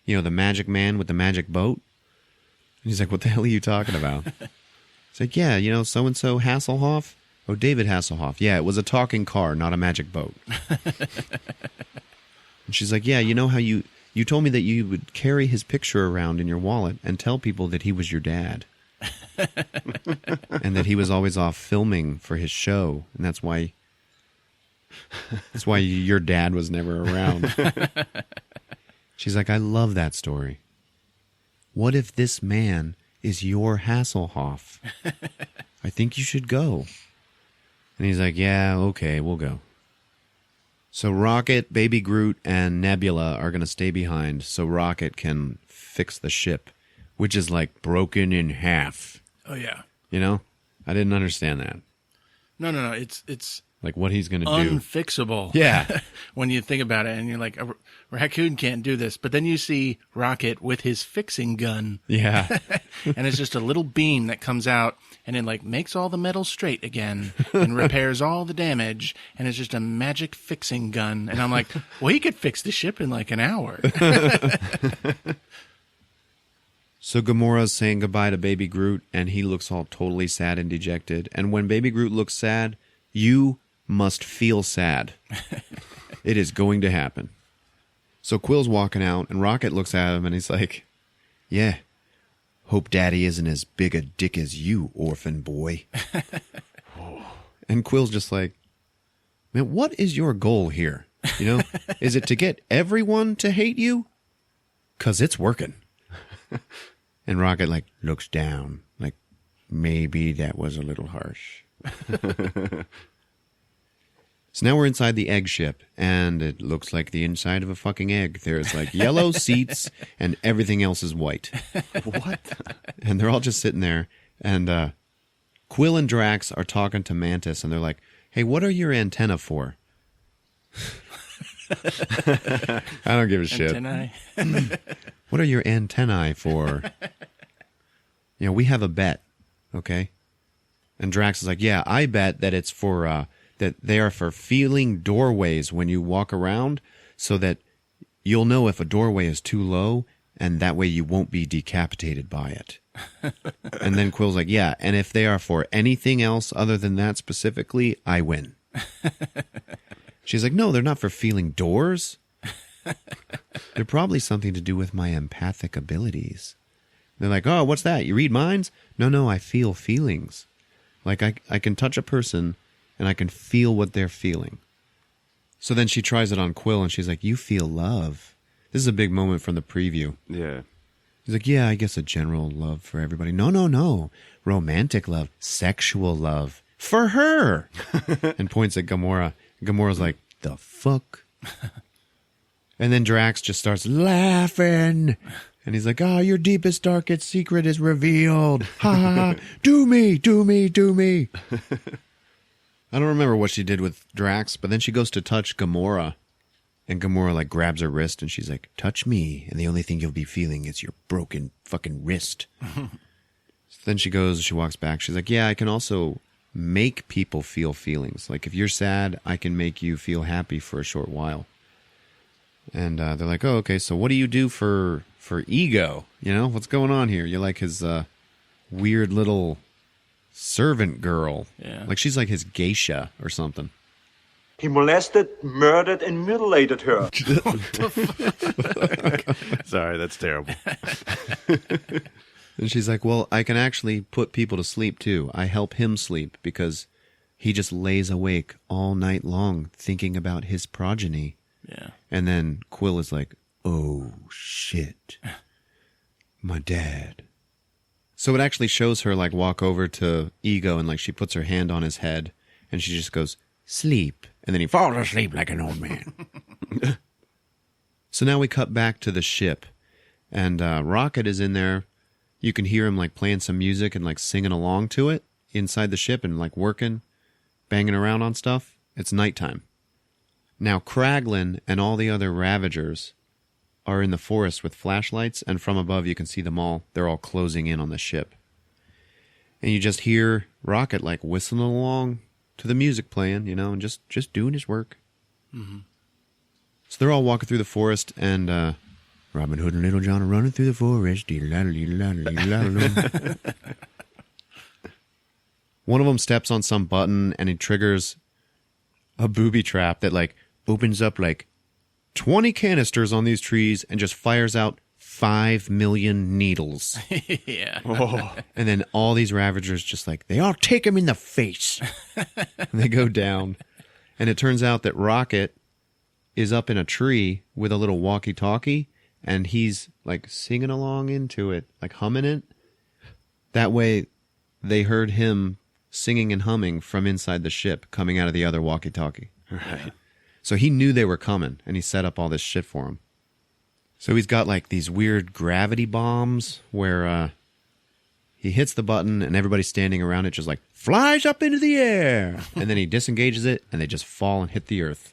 magic man with the magic boat? And he's like, what the hell are you talking about? It's like, yeah, so-and-so Hasselhoff? Oh, David Hasselhoff. Yeah, it was a talking car, not a magic boat. And she's like, yeah, you know how you told me that you would carry his picture around in your wallet and tell people that he was your dad. And that he was always off filming for his show, and that's why your dad was never around. She's like, I love that story. What if this man is your Hasselhoff? I think you should go. And he's like, yeah, okay, we'll go. So Rocket, Baby Groot, and Nebula are going to stay behind so Rocket can fix the ship, which is like broken in half. Oh, yeah. I didn't understand that. No. It's like what he's going to do. Unfixable. Yeah. When you think about it, and you're like, a raccoon can't do this. But then you see Rocket with his fixing gun. Yeah. And it's just a little beam that comes out, and it like makes all the metal straight again and repairs all the damage. And it's just a magic fixing gun. And I'm like, well, he could fix the ship in like an hour. So Gamora's saying goodbye to Baby Groot, and he looks all totally sad and dejected. And when Baby Groot looks sad, you must feel sad. It is going to happen. So Quill's walking out, and Rocket looks at him, and he's like, yeah, hope Daddy isn't as big a dick as you, orphan boy. And Quill's just like, man, what is your goal here? Is it to get everyone to hate you? 'Cause it's working. And Rocket like looks down, like maybe that was a little harsh. So now we're inside the egg ship, and it looks like the inside of a fucking egg. There's like yellow seats, and everything else is white. What? And they're all just sitting there, and Quill and Drax are talking to Mantis, and they're like, hey, what are your antennae for? I don't give a shit. Antennae. What are your antennae for? We have a bet, okay? And Drax is like, yeah, I bet that it's for, that they are for feeling doorways when you walk around so that you'll know if a doorway is too low, and that way you won't be decapitated by it. And then Quill's like, yeah, and if they are for anything else other than that specifically, I win. She's like, no, they're not for feeling doors. They're probably something to do with my empathic abilities. They're like, oh, what's that? You read minds? No, I feel feelings. Like I can touch a person and I can feel what they're feeling. So then she tries it on Quill and she's like, you feel love. This is a big moment from the preview. Yeah. He's like, yeah, I guess a general love for everybody. No. Romantic love, sexual love for her. And points at Gamora. Gamora's like, the fuck? And then Drax just starts laughing. And he's like, your deepest, darkest secret is revealed. Ha ha ha. Do me. I don't remember what she did with Drax, but then she goes to touch Gamora. And Gamora, like, grabs her wrist, and she's like, touch me, and the only thing you'll be feeling is your broken fucking wrist. So then she walks back. She's like, yeah, I can also make people feel feelings. Like, if you're sad, I can make you feel happy for a short while. And they're like, oh, okay, so what do you do for Ego? You know, what's going on here? You're like his weird little servant girl. Yeah. Like, she's like his geisha or something. He molested, murdered, and mutilated her. Sorry, that's terrible. And she's like, well, I can actually put people to sleep, too. I help him sleep because he just lays awake all night long thinking about his progeny. Yeah. And then Quill is like, oh, shit. My dad. So it actually shows her, like, walk over to Ego and, like, she puts her hand on his head and she just goes, sleep. And then he falls asleep like an old man. So now we cut back to the ship. And Rocket is in there. You can hear him, like, playing some music and, like, singing along to it inside the ship and, like, working, banging around on stuff. It's nighttime. Now, Kraglin and all the other Ravagers are in the forest with flashlights, and from above you can see them all. They're all closing in on the ship. And you just hear Rocket, like, whistling along to the music playing, you know, and just doing his work. Mm-hmm. So they're all walking through the forest, and Robin Hood and Little John are running through the forest. One of them steps on some button, and it triggers a booby trap that, like, opens up, like, 20 canisters on these trees and just fires out 5 million needles. Yeah. Oh. And then all these Ravagers just like, they all take him in the face. And they go down. And it turns out that Rocket is up in a tree with a little walkie-talkie, and he's, like, singing along into it, like humming it. That way, they heard him singing and humming from inside the ship coming out of the other walkie-talkie. Right. So he knew they were coming, and he set up all this shit for him. So he's got, like, these weird gravity bombs where he hits the button and everybody standing around it just, like, flies up into the air. And then he disengages it and they just fall and hit the earth.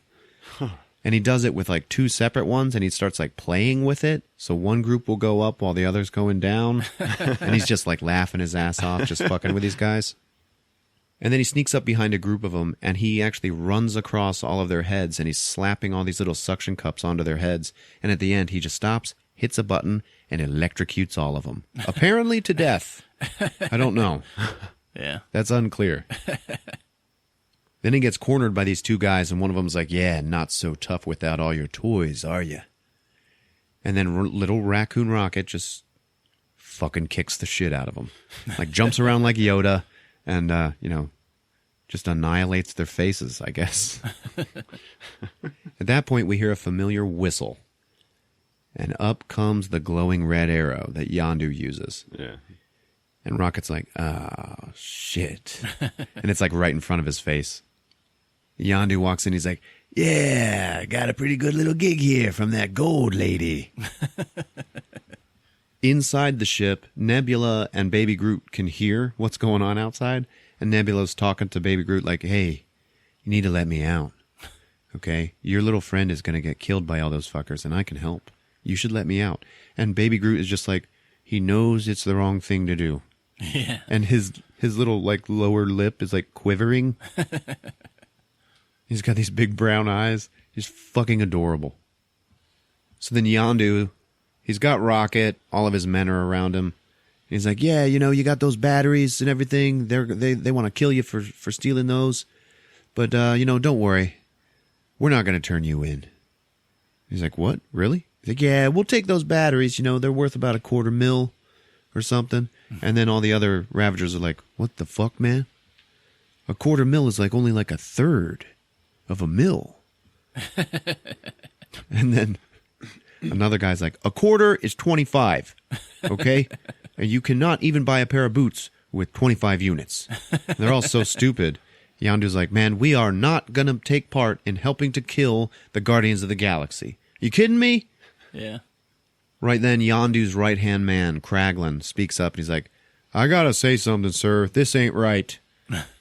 And he does it with, like, 2 separate ones, and he starts, like, playing with it. So one group will go up while the other's going down. And he's just, like, laughing his ass off, just fucking with these guys. And then he sneaks up behind a group of them, and he actually runs across all of their heads, and he's slapping all these little suction cups onto their heads. And at the end, he just stops, hits a button, and electrocutes all of them. Apparently to death. I don't know. Yeah. That's unclear. Then he gets cornered by these 2 guys, and one of them's like, yeah, not so tough without all your toys, are you? And then little Raccoon Rocket just fucking kicks the shit out of him. Like, jumps around like Yoda. And, you know, just annihilates their faces, I guess. At that point, we hear a familiar whistle. And up comes the glowing red arrow that Yondu uses. Yeah. And Rocket's like, oh, shit. And it's, like, right in front of his face. Yondu walks in, he's like, yeah, got a pretty good little gig here from that gold lady. Inside the ship, Nebula and Baby Groot can hear what's going on outside, and Nebula's talking to Baby Groot like, hey, you need to let me out, okay? Your little friend is going to get killed by all those fuckers, and I can help. You should let me out. And Baby Groot is just like, he knows it's the wrong thing to do. Yeah. And his little, like, lower lip is, like, quivering. He's got these big brown eyes. He's fucking adorable. So then Yondu, he's got Rocket, all of his men are around him. He's like, yeah, you got those batteries and everything. They want to kill you for stealing those. But, don't worry. We're not going to turn you in. He's like, what? Really? He's like, yeah, we'll take those batteries. They're worth about $250,000 or something. And then all the other Ravagers are like, what the fuck, man? $250,000 is only like a third of a mil. And then another guy's like, a quarter is 25. Okay? And you cannot even buy a pair of boots with 25 units. And they're all so stupid. Yondu's like, man, we are not going to take part in helping to kill the Guardians of the Galaxy. You kidding me? Yeah. Right then, Yondu's right-hand man, Kraglin, speaks up and he's like, I gotta say something, sir. This ain't right.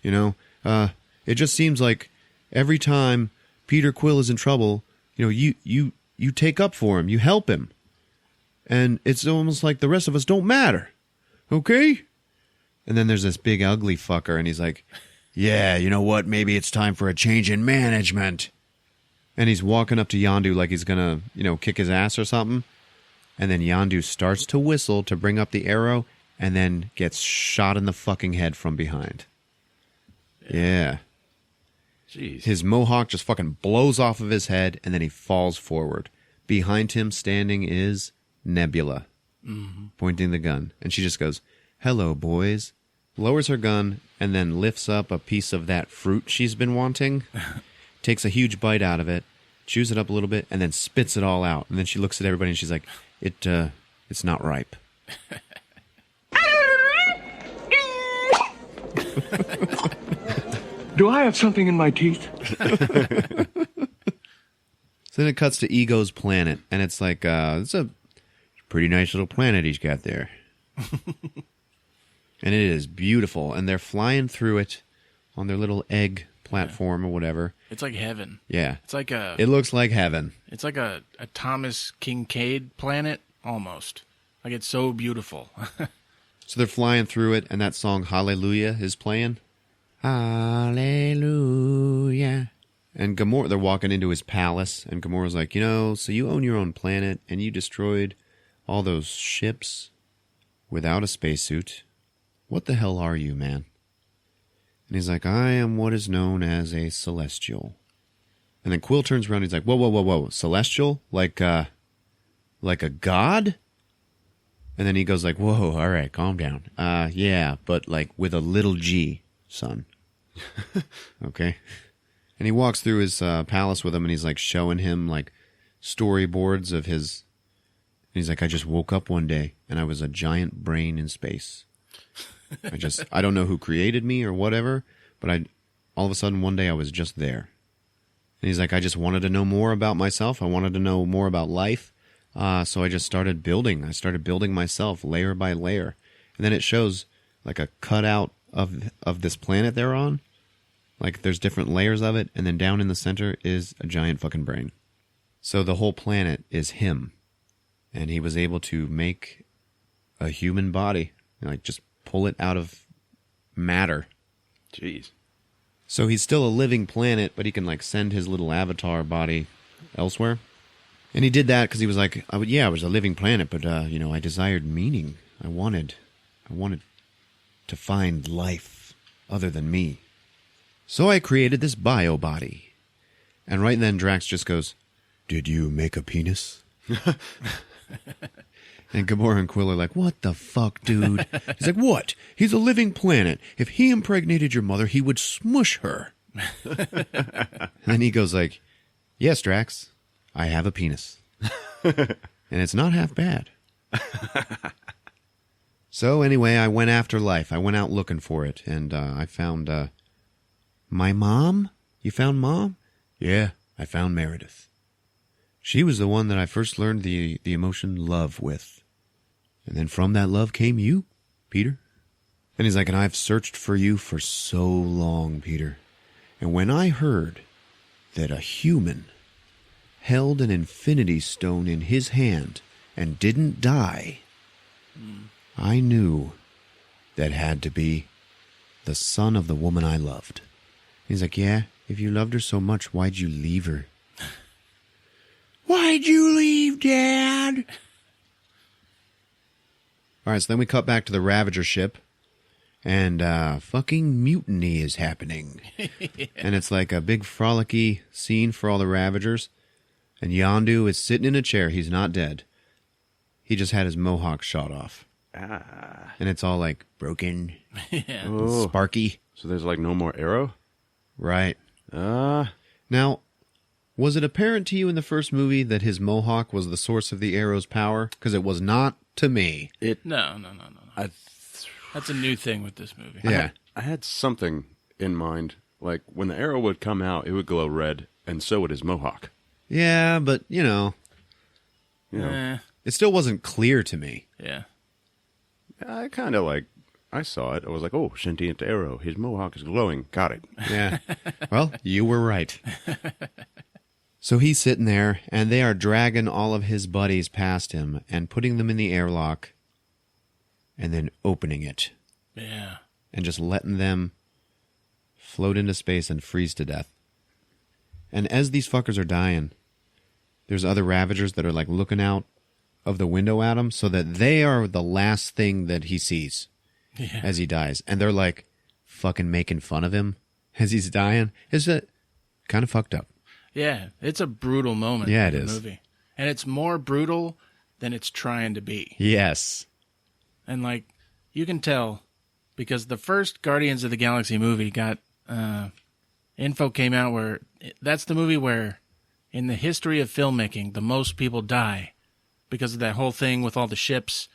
It just seems like every time Peter Quill is in trouble, you take up for him. You help him. And it's almost like the rest of us don't matter. Okay? And then there's this big ugly fucker and he's like, yeah, you know what? Maybe it's time for a change in management. And he's walking up to Yondu like he's gonna, kick his ass or something. And then Yondu starts to whistle to bring up the arrow and then gets shot in the fucking head from behind. Yeah. Jeez. His mohawk just fucking blows off of his head and then he falls forward. Behind him standing is Nebula, pointing the gun. And she just goes, hello, boys. Lowers her gun and then lifts up a piece of that fruit she's been wanting, takes a huge bite out of it, chews it up a little bit, and then spits it all out. And then she looks at everybody and she's like, it's not ripe. Do I have something in my teeth? So then it cuts to Ego's planet, and it's like, it's a pretty nice little planet he's got there. And it is beautiful, and they're flying through it on their little egg platform or whatever. It's like heaven. Yeah. It's like It looks like heaven. It's like a Thomas Kincaid planet, almost. Like, it's so beautiful. So they're flying through it, and that song, Hallelujah, is playing. Hallelujah. And Gamora, they're walking into his palace, and Gamora's like, so you own your own planet, and you destroyed all those ships without a spacesuit. What the hell are you, man? And he's like, I am what is known as a celestial. And then Quill turns around and he's like, whoa, celestial? Like a god? And then he goes like, whoa, all right, calm down. Yeah, but like with a little G, son. Okay? And he walks through his palace with him and he's like showing him like storyboards of his... And he's like, I just woke up one day and I was a giant brain in space. I don't know who created me or whatever, but all of a sudden one day I was just there. And he's like, I just wanted to know more about myself. I wanted to know more about life. So I just started building. I started building myself layer by layer. And then it shows like a cutout of this planet they're on. Like there's different layers of it. And then down in the center is a giant fucking brain. So the whole planet is him. And he was able to make a human body. Like just pull it out of matter. Jeez. So he's still a living planet, but he can like send his little avatar body elsewhere. And he did that because he was like, I was a living planet, but I desired meaning. I wanted to find life other than me. So I created this bio body. And right then Drax just goes, did you make a penis? And Gamora and Quill are like, what the fuck, dude? He's like, what? He's a living planet. If he impregnated your mother, he would smush her. And then he goes like, yes, Drax, I have a penis. And it's not half bad. So anyway, I went after life. I went out looking for it. And I found my mom. You found Mom? Yeah, I found Meredith. She was the one that I first learned the emotion love with. And then from that love came you, Peter. And he's like, and I've searched for you for so long, Peter. And when I heard that a human held an infinity stone in his hand and didn't die, I knew that had to be the son of the woman I loved. He's like, yeah, if you loved her so much, why'd you leave her? Why'd you leave, Dad? All right, so then we cut back to the Ravager ship, and fucking mutiny is happening. And it's like a big frolicky scene for all the Ravagers. And Yondu is sitting in a chair. He's not dead. He just had his mohawk shot off. And it's all like broken, sparky. So there's like no more arrow? Right. Now, was it apparent to you in the first movie that his mohawk was the source of the arrow's power? Because it was not to me. No. That's a new thing with this movie. Yeah. I had something in mind. Like, when the arrow would come out, it would glow red, and so would his mohawk. Yeah, but, Yeah. it still wasn't clear to me. Yeah. I kind of like, I saw it. I was like, oh, sentient arrow. His mohawk is glowing. Got it. Yeah. Well, you were right. So he's sitting there, and they are dragging all of his buddies past him and putting them in the airlock and then opening it. Yeah. And just letting them float into space and freeze to death. And as these fuckers are dying, there's other Ravagers that are like looking out of the window at him so that they are the last thing that he sees as he dies. And they're like fucking making fun of him as he's dying. It's kind of fucked up. Yeah, it's a brutal moment Yeah, in it the is. movie. And it's more brutal than it's trying to be. Yes. And, like, you can tell because the first Guardians of the Galaxy movie got info came out where that's the movie where in the history of filmmaking the most people die because of that whole thing with all the ships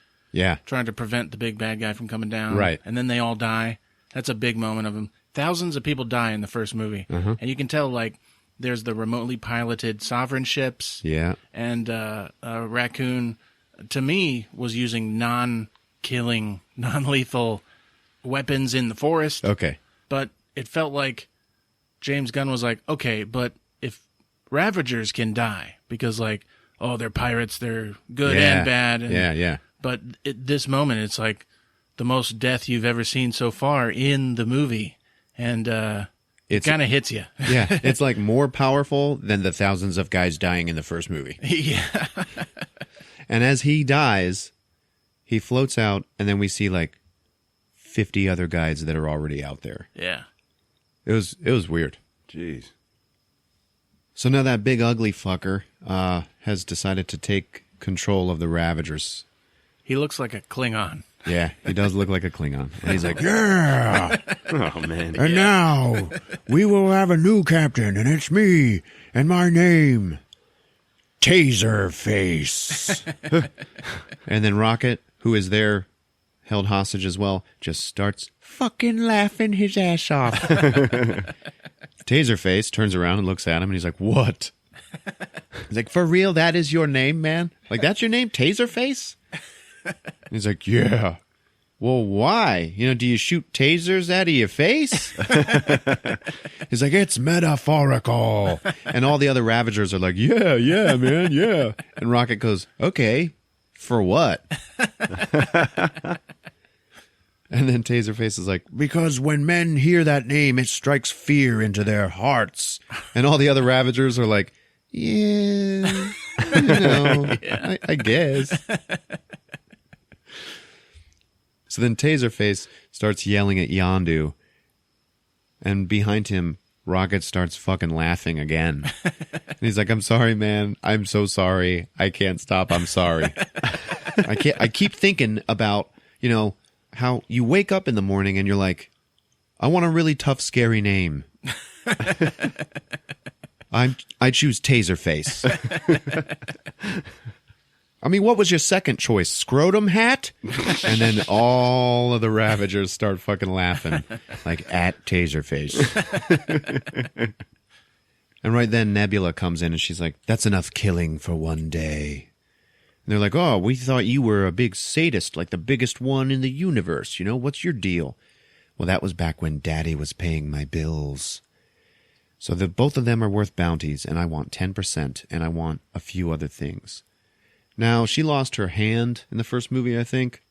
trying to prevent the big bad guy from coming down. Right. And then they all die. That's a big moment of them. Thousands of people die in the first movie. And you can tell, like, there's the remotely piloted Sovereign ships. Yeah. And Raccoon, to me, was using non-killing, non-lethal weapons in the forest. Okay. But it felt like James Gunn was like, okay, but if Ravagers can die, because, like, oh, they're pirates, they're good and bad. And, yeah. But at this moment, it's like the most death you've ever seen so far in the movie. And it kind of hits you. Yeah, it's like more powerful than the thousands of guys dying in the first movie. Yeah. And as he dies, he floats out, and then we see like 50 other guys that are already out there. Yeah. It was weird. Jeez. So now that big ugly fucker has decided to take control of the Ravagers. He looks like a Klingon. Yeah, he does look like a Klingon. And he's like, yeah! Oh, man. And now, we will have a new captain, and it's me, and my name, Taserface. And then Rocket, who is there, held hostage as well, just starts fucking laughing his ass off. Taserface turns around and looks at him, and he's like, what? He's like, for real, that is your name, man? Like, that's your name, Taserface? He's like, yeah. Well, why? You know, do you shoot tasers out of your face? He's like, it's metaphorical. And all the other Ravagers are like, yeah, man, yeah. And Rocket goes, okay, for what? And then Taserface is like, because when men hear that name, it strikes fear into their hearts. And all the other Ravagers are like, yeah, you know, I guess. So then Taserface starts yelling at Yondu, and behind him, Rocket starts fucking laughing again. And he's like, I'm sorry, man. I'm so sorry. I can't stop. I'm sorry. I keep thinking about, you know, how you wake up in the morning and you're like, I want a really tough, scary name. I choose Taserface. I mean, what was your second choice? Scrotum Hat? And then all of the Ravagers start fucking laughing, like at Taserface. And right then Nebula comes in and she's like, that's enough killing for one day. And they're like, oh, we thought you were a big sadist, like the biggest one in the universe. You know, what's your deal? Well, that was back when Daddy was paying my bills. So both of them are worth bounties, and I want 10%, and I want a few other things. Now, she lost her hand in the first movie, I think.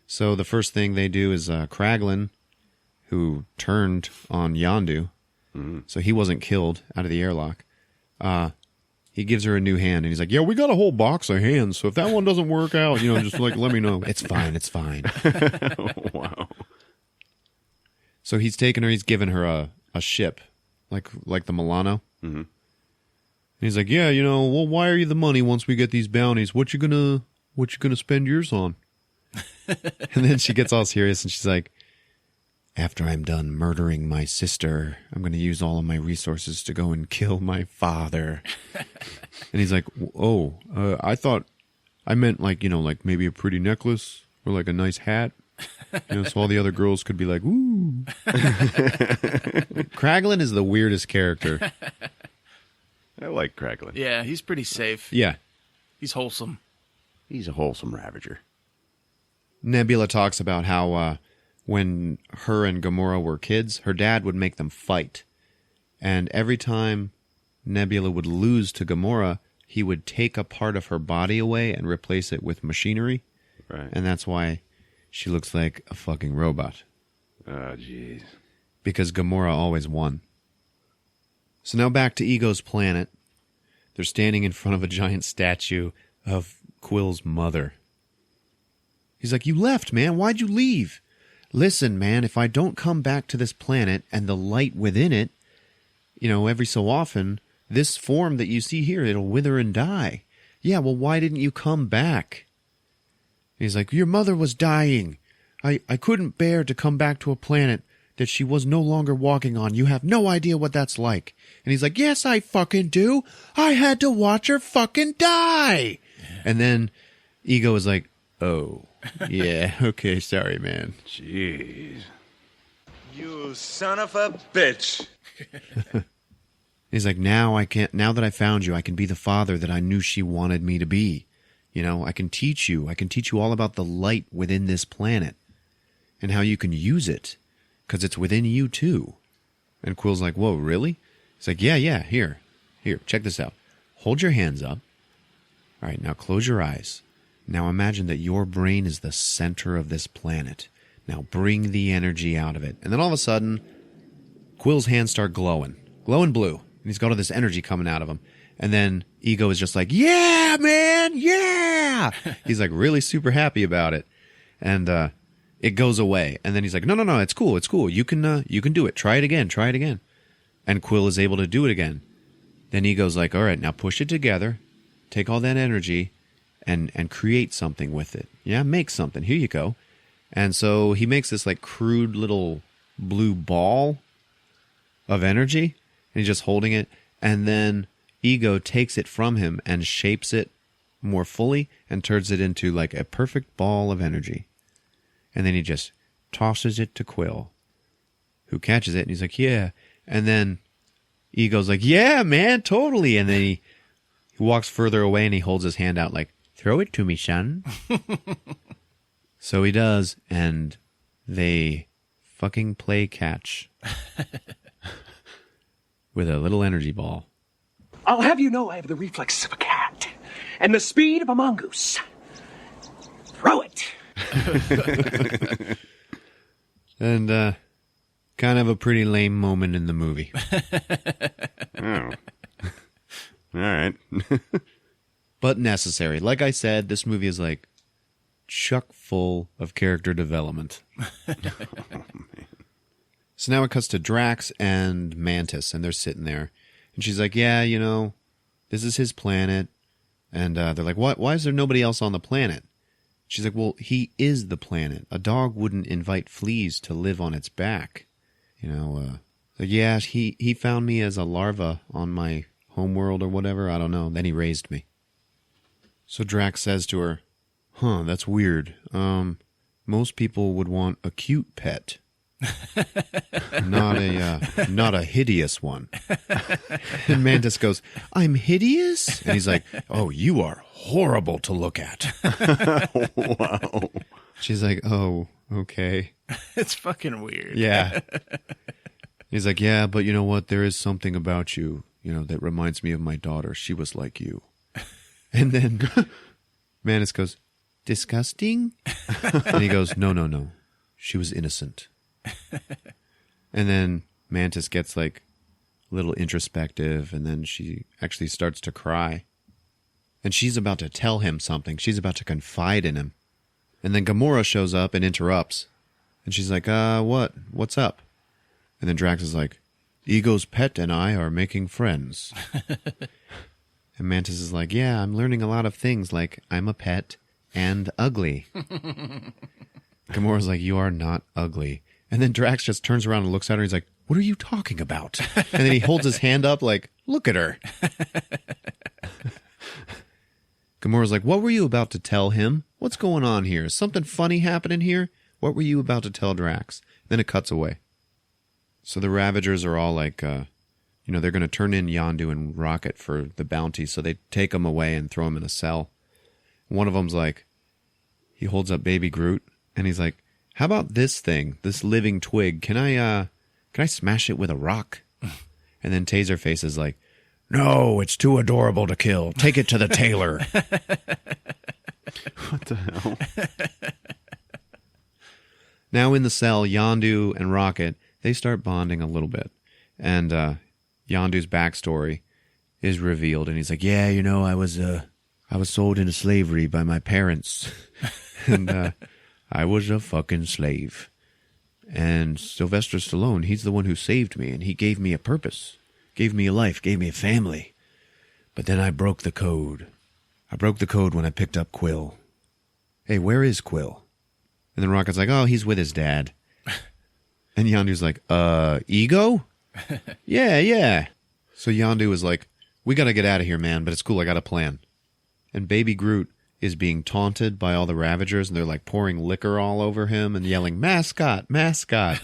So the first thing they do is Kraglin, who turned on Yondu, so he wasn't killed out of the airlock. He he gives her a new hand, and he's like, yeah, we got a whole box of hands, so if that one doesn't work out, just like let me know. It's fine, it's fine. Wow. So he's given her a ship, like the Milano. Mm-hmm. And he's like, yeah, we'll wire you the money once we get these bounties. What you gonna spend yours on? And then she gets all serious, and she's like, after I'm done murdering my sister, I'm going to use all of my resources to go and kill my father. And he's like, oh, I thought I meant like maybe a pretty necklace or like a nice hat. So all the other girls could be like, ooh. Kraglin is the weirdest character. I like Kraglin. Yeah, he's pretty safe. Yeah. He's wholesome. He's a wholesome Ravager. Nebula talks about how when her and Gamora were kids, her dad would make them fight. And every time Nebula would lose to Gamora, he would take a part of her body away and replace it with machinery. Right. And that's why she looks like a fucking robot. Oh, jeez. Because Gamora always won. So now back to Ego's planet. They're standing in front of a giant statue of Quill's mother. He's like, you left, man. Why'd you leave? Listen, man, if I don't come back to this planet and the light within it, every so often, this form that you see here, it'll wither and die. Yeah, well, why didn't you come back? He's like, your mother was dying. I couldn't bear to come back to a planet that she was no longer walking on. You have no idea what that's like. And he's like, yes, I fucking do. I had to watch her fucking die. And then Ego is like, oh, yeah, okay, sorry, man. Jeez. You son of a bitch. He's like, now that I found you, I can be the father that I knew she wanted me to be. I can teach you all about the light within this planet and how you can use it because it's within you too. And Quill's like, whoa, really? He's like, yeah, here, check this out. Hold your hands up. All right, now close your eyes. Now imagine that your brain is the center of this planet. Now bring the energy out of it. And then all of a sudden, Quill's hands start glowing blue. And he's got all this energy coming out of him. And then Ego is just like, yeah, man, yeah. He's like really super happy about it. And it goes away. And then he's like, no, it's cool. You can do it. Try it again. And Quill is able to do it again. Then Ego's like, all right, now push it together. Take all that energy and create something with it. Yeah, make something. Here you go. And so he makes this like crude little blue ball of energy. And he's just holding it. And then Ego takes it from him and shapes it more fully and turns it into like a perfect ball of energy. And then he just tosses it to Quill, who catches it. And he's like, yeah. And then Ego's like, yeah, man, totally. And then he walks further away and he holds his hand out like, throw it to me, son. So he does, and they fucking play catch with a little energy ball. I'll have you know I have the reflexes of a cat and the speed of a mongoose. Throw it. And kind of a pretty lame moment in the movie. Oh. All right. But necessary. Like I said, this movie is like chock full of character development. So now it cuts to Drax and Mantis, and they're sitting there. And she's like, yeah, this is his planet. And they're like, why is there nobody else on the planet? She's like, well, he is the planet. A dog wouldn't invite fleas to live on its back. Like, yeah, he found me as a larva on my homeworld or whatever. I don't know. Then he raised me. So Drax says to her, huh, that's weird. Most people would want a cute pet. Not a hideous one. And Mantis goes, I'm hideous? And he's like, oh, you are horrible to look at. Wow. She's like, oh, okay. It's fucking weird. Yeah. He's like, yeah, but you know what? There is something about you, that reminds me of my daughter. She was like you. And then Mantis goes, disgusting? And he goes, no. She was innocent. And then Mantis gets like a little introspective, and then she actually starts to cry. And she's about to tell him something. She's about to confide in him. And then Gamora shows up and interrupts. And she's like, what? What's up? And then Drax is like, Ego's pet and I are making friends. And Mantis is like, yeah, I'm learning a lot of things, like I'm a pet and ugly. Gamora's like, you are not ugly. And then Drax just turns around and looks at her. And he's like, what are you talking about? And then he holds his hand up like, look at her. Gamora's like, what were you about to tell him? What's going on here? Is something funny happening here? What were you about to tell Drax? Then it cuts away. So the Ravagers are all like, they're going to turn in Yondu and Rocket for the bounty. So they take them away and throw them in a cell. One of them's like, he holds up Baby Groot and he's like, how about this thing, this living twig? Can I smash it with a rock? And then Taserface is like, no, it's too adorable to kill. Take it to the tailor. What the hell? Now in the cell, Yondu and Rocket, they start bonding a little bit. And Yondu's backstory is revealed. And he's like, yeah, I was sold into slavery by my parents. And I was a fucking slave. And Sylvester Stallone, he's the one who saved me. And he gave me a purpose. Gave me a life. Gave me a family. But then I broke the code. I broke the code when I picked up Quill. Hey, where is Quill? And then Rocket's like, oh, he's with his dad. And Yondu's like, Ego? Yeah. So Yondu is like, we got to get out of here, man, but it's cool, I got a plan. And Baby Groot is being taunted by all the Ravagers, and they're like pouring liquor all over him and yelling, mascot, mascot.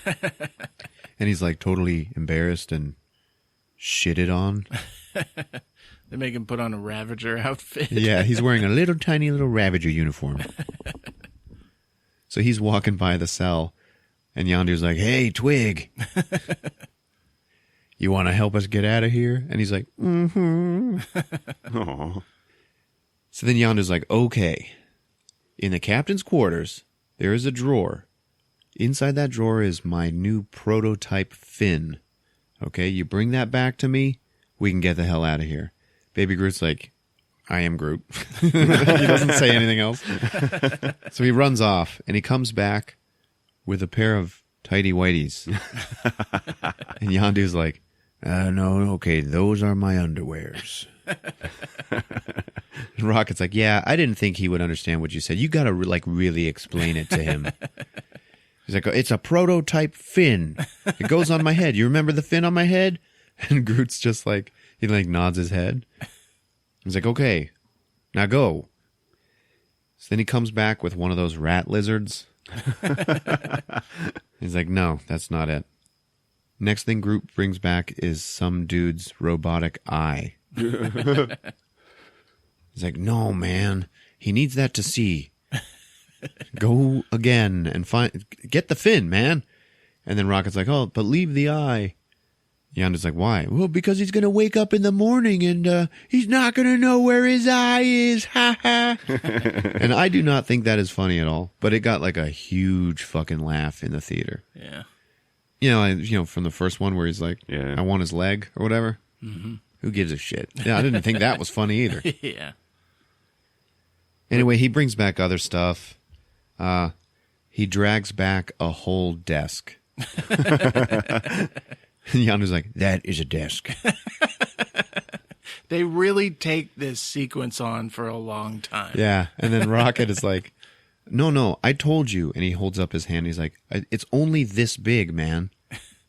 And he's like totally embarrassed and shitted on. They make him put on a Ravager outfit. Yeah, he's wearing a tiny little Ravager uniform. So he's walking by the cell, and Yondu's like, hey, Twig. You want to help us get out of here? And he's like, mm-hmm. Aww. So then Yondu's like, okay. In the captain's quarters, there is a drawer. Inside that drawer is my new prototype fin. Okay, you bring that back to me, we can get the hell out of here. Baby Groot's like, I am Groot. He doesn't say anything else. So he runs off, and he comes back with a pair of tighty whities. And Yondu's like, no, okay, those are my underwears. And Rocket's like, yeah, I didn't think he would understand what you said. You got to really explain it to him. He's like, it's a prototype fin. It goes on my head. You remember the fin on my head? And Groot's just like, he nods his head. He's like, okay, now go. So then he comes back with one of those rat lizards. He's like, no, that's not it. Next thing Groot brings back is some dude's robotic eye. He's like, no, man, he needs that to see. Go again and get the fin, man. And then Rocket's like, oh, but leave the eye. Yondu's like, why? Well, because he's going to wake up in the morning and he's not going to know where his eye is. Ha ha. And I do not think that is funny at all, but it got a huge fucking laugh in the theater. Yeah. From the first one where he's like, yeah. I want his leg or whatever. Mm-hmm. Who gives a shit? Yeah, I didn't think that was funny either. Yeah. Anyway, he brings back other stuff. He drags back a whole desk. And Yondu's like, that is a desk. They really take this sequence on for a long time. Yeah. And then Rocket is like, no, I told you. And he holds up his hand. He's like, it's only this big, man.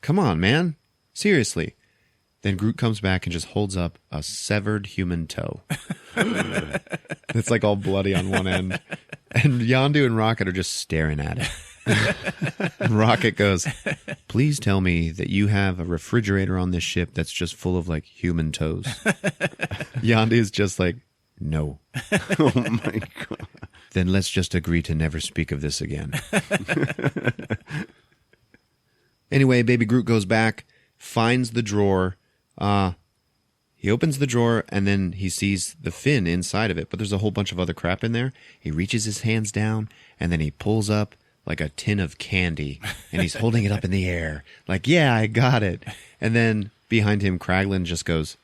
Come on, man. Seriously. Then Groot comes back and just holds up a severed human toe. It's all bloody on one end. And Yondu and Rocket are just staring at it. And Rocket goes, please tell me that you have a refrigerator on this ship that's just full of human toes. Yondu's just like, no. Oh my God. Then let's just agree to never speak of this again. Anyway, Baby Groot goes back, finds the drawer. He opens the drawer, and then he sees the fin inside of it, but there's a whole bunch of other crap in there. He reaches his hands down, and then he pulls up a tin of candy, and he's holding it up in the air. Yeah, I got it. And then behind him, Kraglin just goes,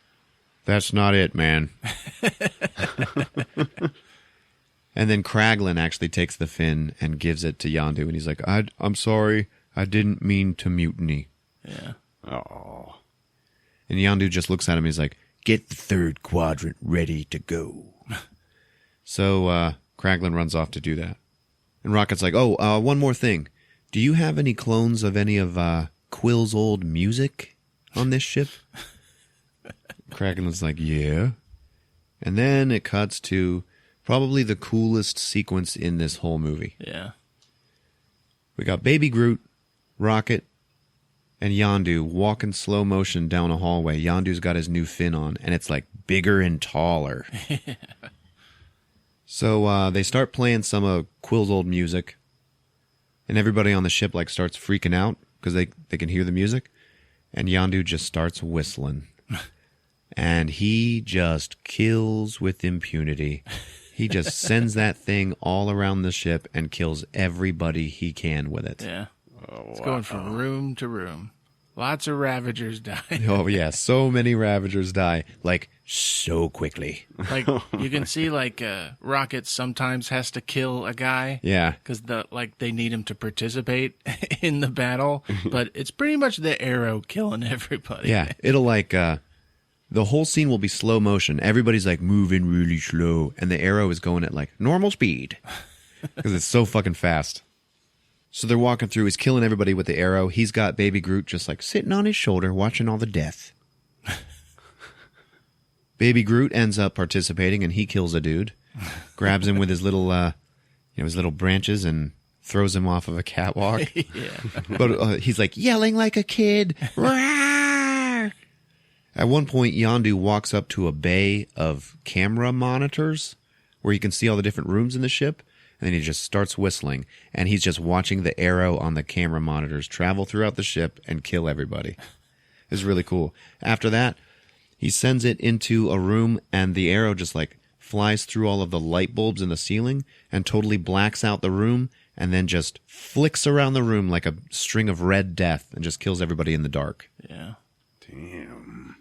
"That's not it, man." And then Kraglin actually takes the fin and gives it to Yondu, and he's like, I'm sorry, I didn't mean to mutiny. Yeah. Oh. And Yondu just looks at him, he's like, "Get the third quadrant ready to go." So Kraglin runs off to do that. And Rocket's like, "Oh, one more thing. Do you have any clones of any of Quill's old music on this ship?" Kraglin's like, "Yeah." And then it cuts to probably the coolest sequence in this whole movie. Yeah. We got Baby Groot, Rocket, and Yondu walk in slow motion down a hallway. Yondu's got his new fin on, and it's like bigger and taller. So they start playing some of Quill's old music, and everybody on the ship like starts freaking out because they can hear the music, and Yondu just starts whistling. And he just kills with impunity. He just sends that thing all around the ship and kills everybody he can with it. Yeah. It's going from room to room. Lots of Ravagers die. Oh, yeah. So many Ravagers die. Like, so quickly. Like, you can see, like, Rocket sometimes has to kill a guy. Yeah. Because, they need him to participate in the battle. But it's pretty much the Arrow killing everybody. Yeah. It'll, like, the whole scene will be slow motion. Everybody's, like, moving really slow. And the Arrow is going at, like, normal speed. Because it's so fucking fast. So they're walking through. He's killing everybody with the Arrow. He's got Baby Groot just, like, sitting on his shoulder watching all the death. Baby Groot ends up participating, and he kills a dude. Grabs him with his little, his little branches and throws him off of a catwalk. Yeah. But he's, like, yelling like a kid. Rawr! At one point, Yondu walks up to a bay of camera monitors where you can see all the different rooms in the ship, and then he just starts whistling, and he's just watching the Arrow on the camera monitors travel throughout the ship and kill everybody. It's really cool. After that, he sends it into a room, and the Arrow just, like, flies through all of the light bulbs in the ceiling and totally blacks out the room, and then just flicks around the room like a string of red death and just kills everybody in the dark. Yeah. Damn.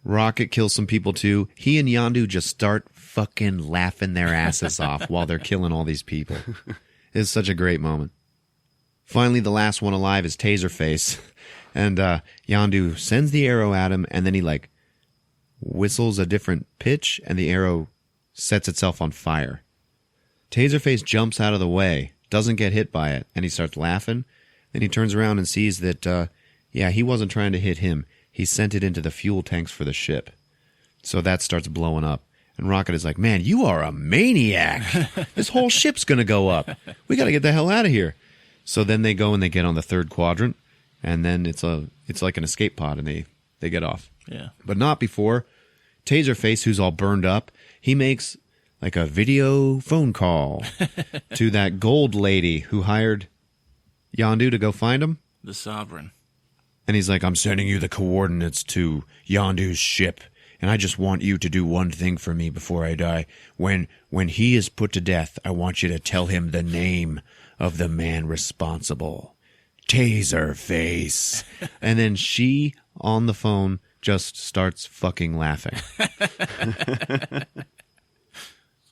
Rocket kills some people too. He and Yondu just start fucking laughing their asses off while they're killing all these people. It's such a great moment. Finally, the last one alive is Taserface. And Yondu sends the arrow at him, and then he, like, whistles a different pitch, and the arrow sets itself on fire. Taserface jumps out of the way, doesn't get hit by it, and he starts laughing. Then he turns around and sees that, he wasn't trying to hit him. He sent it into the fuel tanks for the ship. So that starts blowing up. And Rocket is like, "Man, you are a maniac. This whole ship's going to go up. We got to get the hell out of here." So then they go and they get on the third quadrant. And then it's like an escape pod, and they get off. Yeah. But not before Taserface, who's all burned up, he makes like a video phone call to that gold lady who hired Yondu to go find him. The Sovereign. And he's like, "I'm sending you the coordinates to Yondu's ship, and I just want you to do one thing for me before I die. When he is put to death, I want you to tell him the name of the man responsible. Taserface." And then she, on the phone, just starts fucking laughing.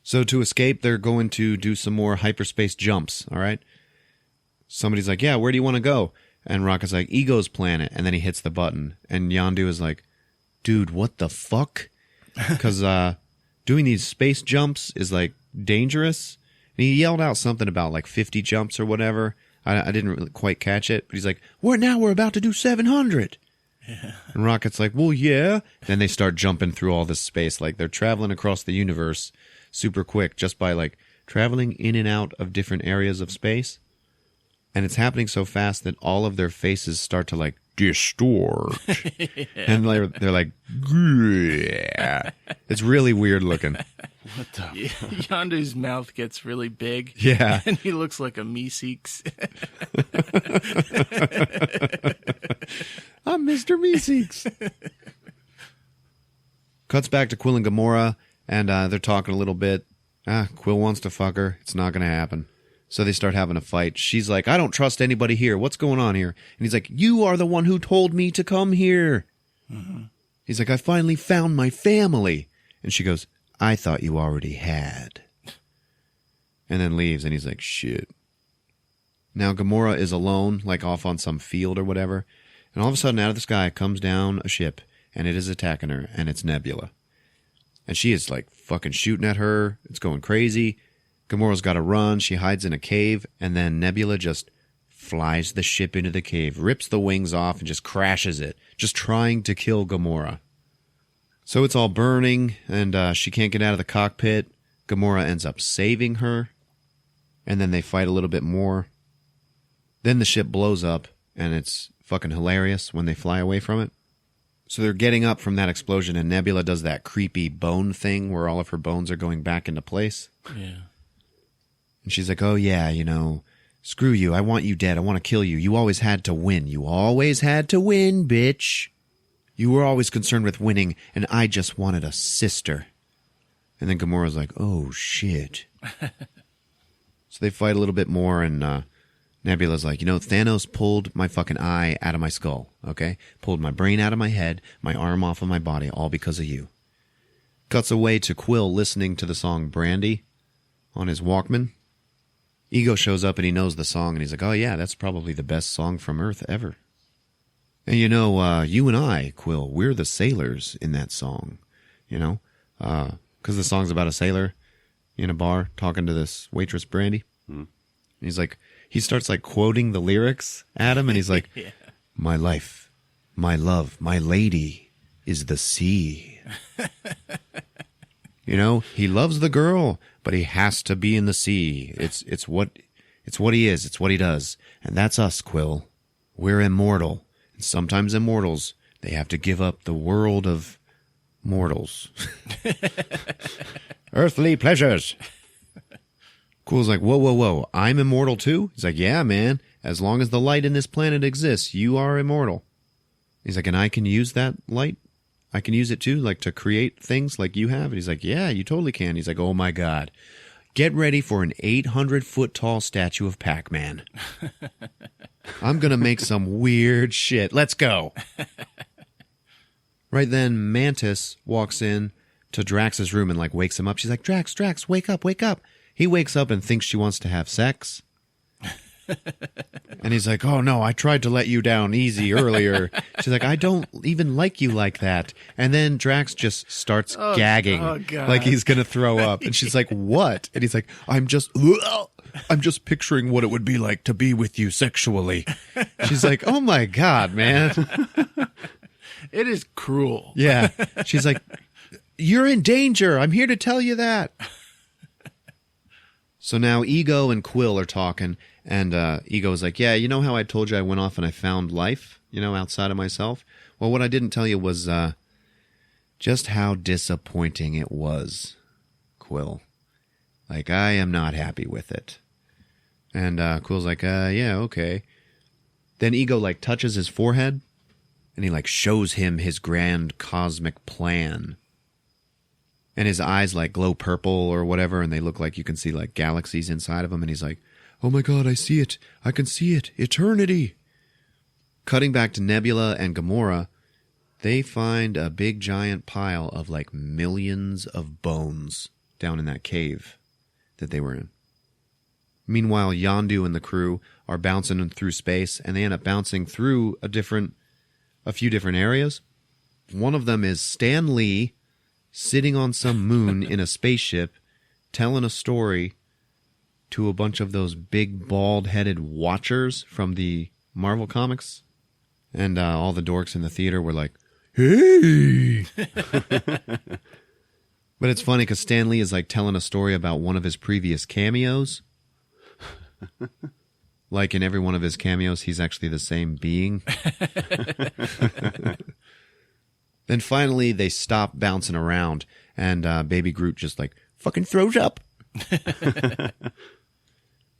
So to escape, they're going to do some more hyperspace jumps, all right? Somebody's like, "Yeah, where do you want to go?" And Rocket's like, "Ego's planet." And then he hits the button. And Yondu is like, "Dude, what the fuck?" Because doing these space jumps is, like, dangerous. And he yelled out something about, like, 50 jumps or whatever. I didn't really quite catch it. But he's like, we're about to do 700. Yeah. And Rocket's like, "Well, yeah." Then they start jumping through all this space. Like, they're traveling across the universe super quick just by, like, traveling in and out of different areas of space. And it's happening so fast that all of their faces start to, like, distort. Yeah. And they're like, "Yeah." It's really weird looking. What the Yondu's mouth gets really big. Yeah. And he looks like a Meeseeks. I'm Mr. Meeseeks. Cuts back to Quill and Gamora, and they're talking a little bit. Quill wants to fuck her. It's not going to happen. So they start having a fight. She's like, "I don't trust anybody here. What's going on here?" And he's like, "You are the one who told me to come here." He's like, I finally found my family. And she goes, I thought you already had. And then leaves, and he's like, shit. Now Gamora is alone, like off on some field or whatever. And all of a sudden, out of the sky comes down a ship, and it is attacking her, and it's Nebula. And she is like fucking shooting at her. It's going crazy. Gamora's got to run. She hides in a cave, and then Nebula just flies the ship into the cave, rips the wings off, and just crashes it, just trying to kill Gamora. So it's all burning, and she can't get out of the cockpit. Gamora ends up saving her, and then they fight a little bit more. Then the ship blows up, and it's fucking hilarious when they fly away from it. So they're getting up from that explosion, and Nebula does that creepy bone thing where all of her bones are going back into place. Yeah. And she's like, oh yeah, you know, screw you. I want you dead. I want to kill you. You always had to win. You always had to win, bitch. You were always concerned with winning, and I just wanted a sister. And then Gamora's like, oh shit. So they fight a little bit more, and Nebula's like, you know, Thanos pulled my fucking eye out of my skull, okay? Pulled my brain out of my head, my arm off of my body, all because of you. Cuts away to Quill listening to the song Brandy on his Walkman. Ego shows up and he knows the song, and he's like, oh yeah, that's probably the best song from Earth ever. And you know, you and I, Quill, we're the sailors in that song, you know? Because the song's about a sailor in a bar talking to this waitress, Brandy. And he's like, he starts like quoting the lyrics at him, and he's like, Yeah. my life, my love, my lady is the sea. You know, he loves the girl, but he has to be in the sea. It's what he is. It's what he does. And that's us, Quill. We're immortal. And sometimes immortals, they have to give up the world of mortals. Earthly pleasures. Quill's like, whoa, whoa, whoa. I'm immortal too? He's like, yeah, man. As long as the light in this planet exists, you are immortal. He's like, and I can use that light? I can use it too, like to create things like you have? And he's like, yeah, you totally can. He's like, oh my God. Get ready for an 800-foot tall statue of Pac-Man. I'm going to make some weird shit. Let's go. Right then, Mantis walks in to Drax's room and like wakes him up. She's like, Drax, wake up, wake up. He wakes up and thinks she wants to have sex. And he's like, oh no, I tried to let you down easy earlier. She's like, I don't even like you like that. And then Drax just starts gagging God. like he's going to throw up. And she's like, what? And he's like, I'm just picturing what it would be like to be with you sexually. She's like, oh my God, man. It is cruel. Yeah. She's like, you're in danger. I'm here to tell you that. So now Ego and Quill are talking, and Ego's like, yeah, you know how I told you I went off and I found life, you know, outside of myself? Well, what I didn't tell you was just how disappointing it was, Quill. Like, I am not happy with it. And Quill's like, yeah, okay. Then Ego, like, touches his forehead, and he, like, shows him his grand cosmic plan. And his eyes, like, glow purple or whatever, and they look like you can see, like, galaxies inside of them. And he's like, oh my God, I see it. I can see it. Eternity. Cutting back to Nebula and Gamora, they find a big giant pile of, like, millions of bones down in that cave that they were in. Meanwhile, Yondu and the crew are bouncing through space, and they end up bouncing through a few different areas. One of them is Stan Lee sitting on some moon in a spaceship, telling a story to a bunch of those big bald-headed watchers from the Marvel comics. And all the dorks in the theater were like, hey! But it's funny because Stan Lee is like telling a story about one of his previous cameos. Like in every one of his cameos, he's actually the same being. Then finally, they stop bouncing around, and Baby Groot just, like, fucking throws up.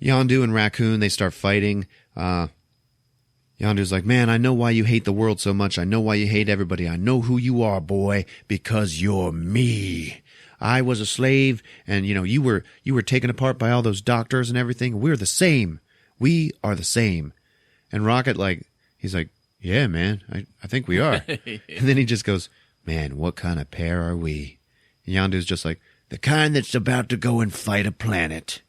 Yondu and Raccoon, they start fighting. Yondu's like, man, I know why you hate the world so much. I know why you hate everybody. I know who you are, boy, because you're me. I was a slave, and, you know, you were taken apart by all those doctors and everything. We're the same. We are the same. And Rocket, like, he's like, yeah, man, I think we are. And then he just goes, man, what kind of pair are we? And Yondu's just like, the kind that's about to go and fight a planet.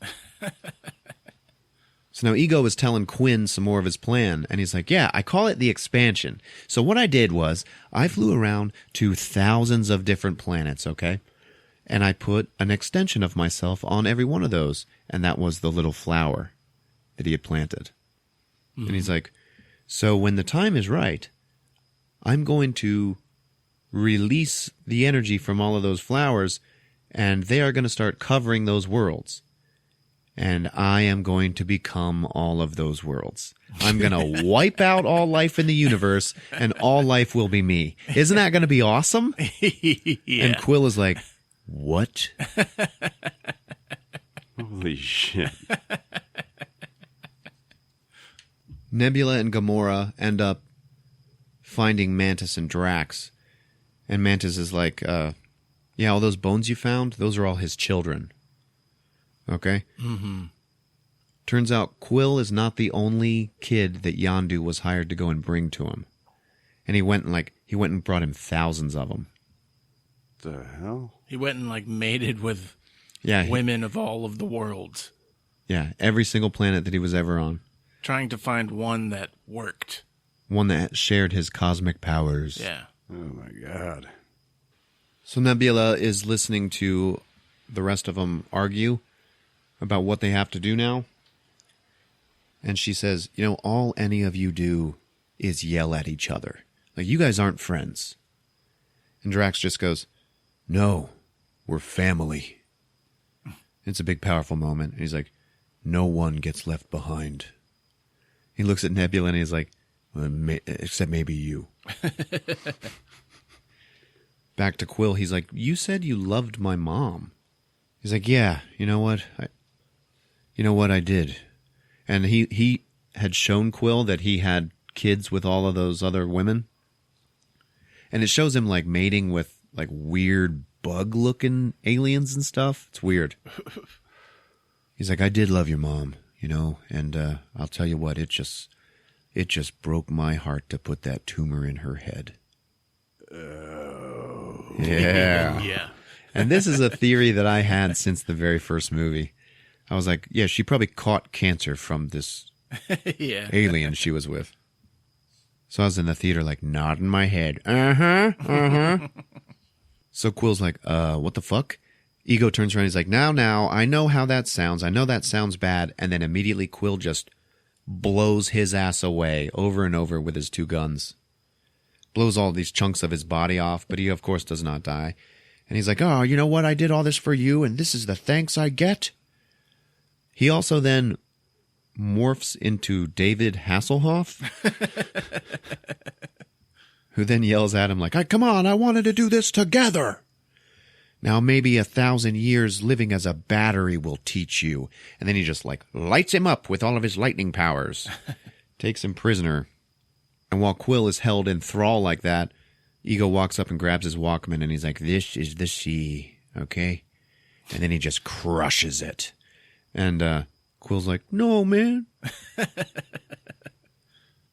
So now Ego is telling Quinn some more of his plan, and he's like, yeah, I call it the expansion. So what I did was, I flew around to thousands of different planets, okay? And I put an extension of myself on every one of those, and that was the little flower that he had planted. Mm-hmm. And he's like, so when the time is right, I'm going to release the energy from all of those flowers, and they are going to start covering those worlds. And I am going to become all of those worlds. I'm going to wipe out all life in the universe, and all life will be me. Isn't that going to be awesome? Yeah. And Quill is like, what? Holy shit. Nebula and Gamora end up finding Mantis and Drax. And Mantis is like, yeah, all those bones you found, those are all his children. Okay? Mm-hmm. Turns out Quill is not the only kid that Yondu was hired to go and bring to him. And he went and brought him thousands of them. The hell? He went and mated with women of all of the worlds. Yeah, every single planet that he was ever on. Trying to find one that worked. One that shared his cosmic powers. Yeah. Oh my god. So Nebula is listening to the rest of them argue about what they have to do now. And she says, all any of you do is yell at each other. Like, you guys aren't friends. And Drax just goes, no, we're family. It's a big, powerful moment. And he's like, no one gets left behind. He looks at Nebula and he's like, well, except maybe you. Back to Quill, he's like, you said you loved my mom. He's like, yeah, you know what? I did. And he had shown Quill that he had kids with all of those other women. And it shows him mating with weird bug-looking aliens and stuff. It's weird. He's like, I did love your mom, and I'll tell you what, it just broke my heart to put that tumor in her head. Oh. Yeah. Yeah. And this is a theory that I had since the very first movie. I was like, yeah, she probably caught cancer from this alien she was with. So I was in the theater nodding my head. Uh-huh. So Quill's like, what the fuck? Ego turns around, he's like, now, I know how that sounds. I know that sounds bad. And then immediately Quill just blows his ass away over and over with his two guns. Blows all these chunks of his body off, but he, of course, does not die. And he's like, oh, you know what? I did all this for you, and this is the thanks I get. He also then morphs into David Hasselhoff, who then yells at him like, come on, I wanted to do this together. Now maybe 1,000 years living as a battery will teach you. And then he just lights him up with all of his lightning powers. Takes him prisoner. And while Quill is held in thrall like that, Ego walks up and grabs his Walkman and he's like, this is the sea, okay? And then he just crushes it. And Quill's like, no, man.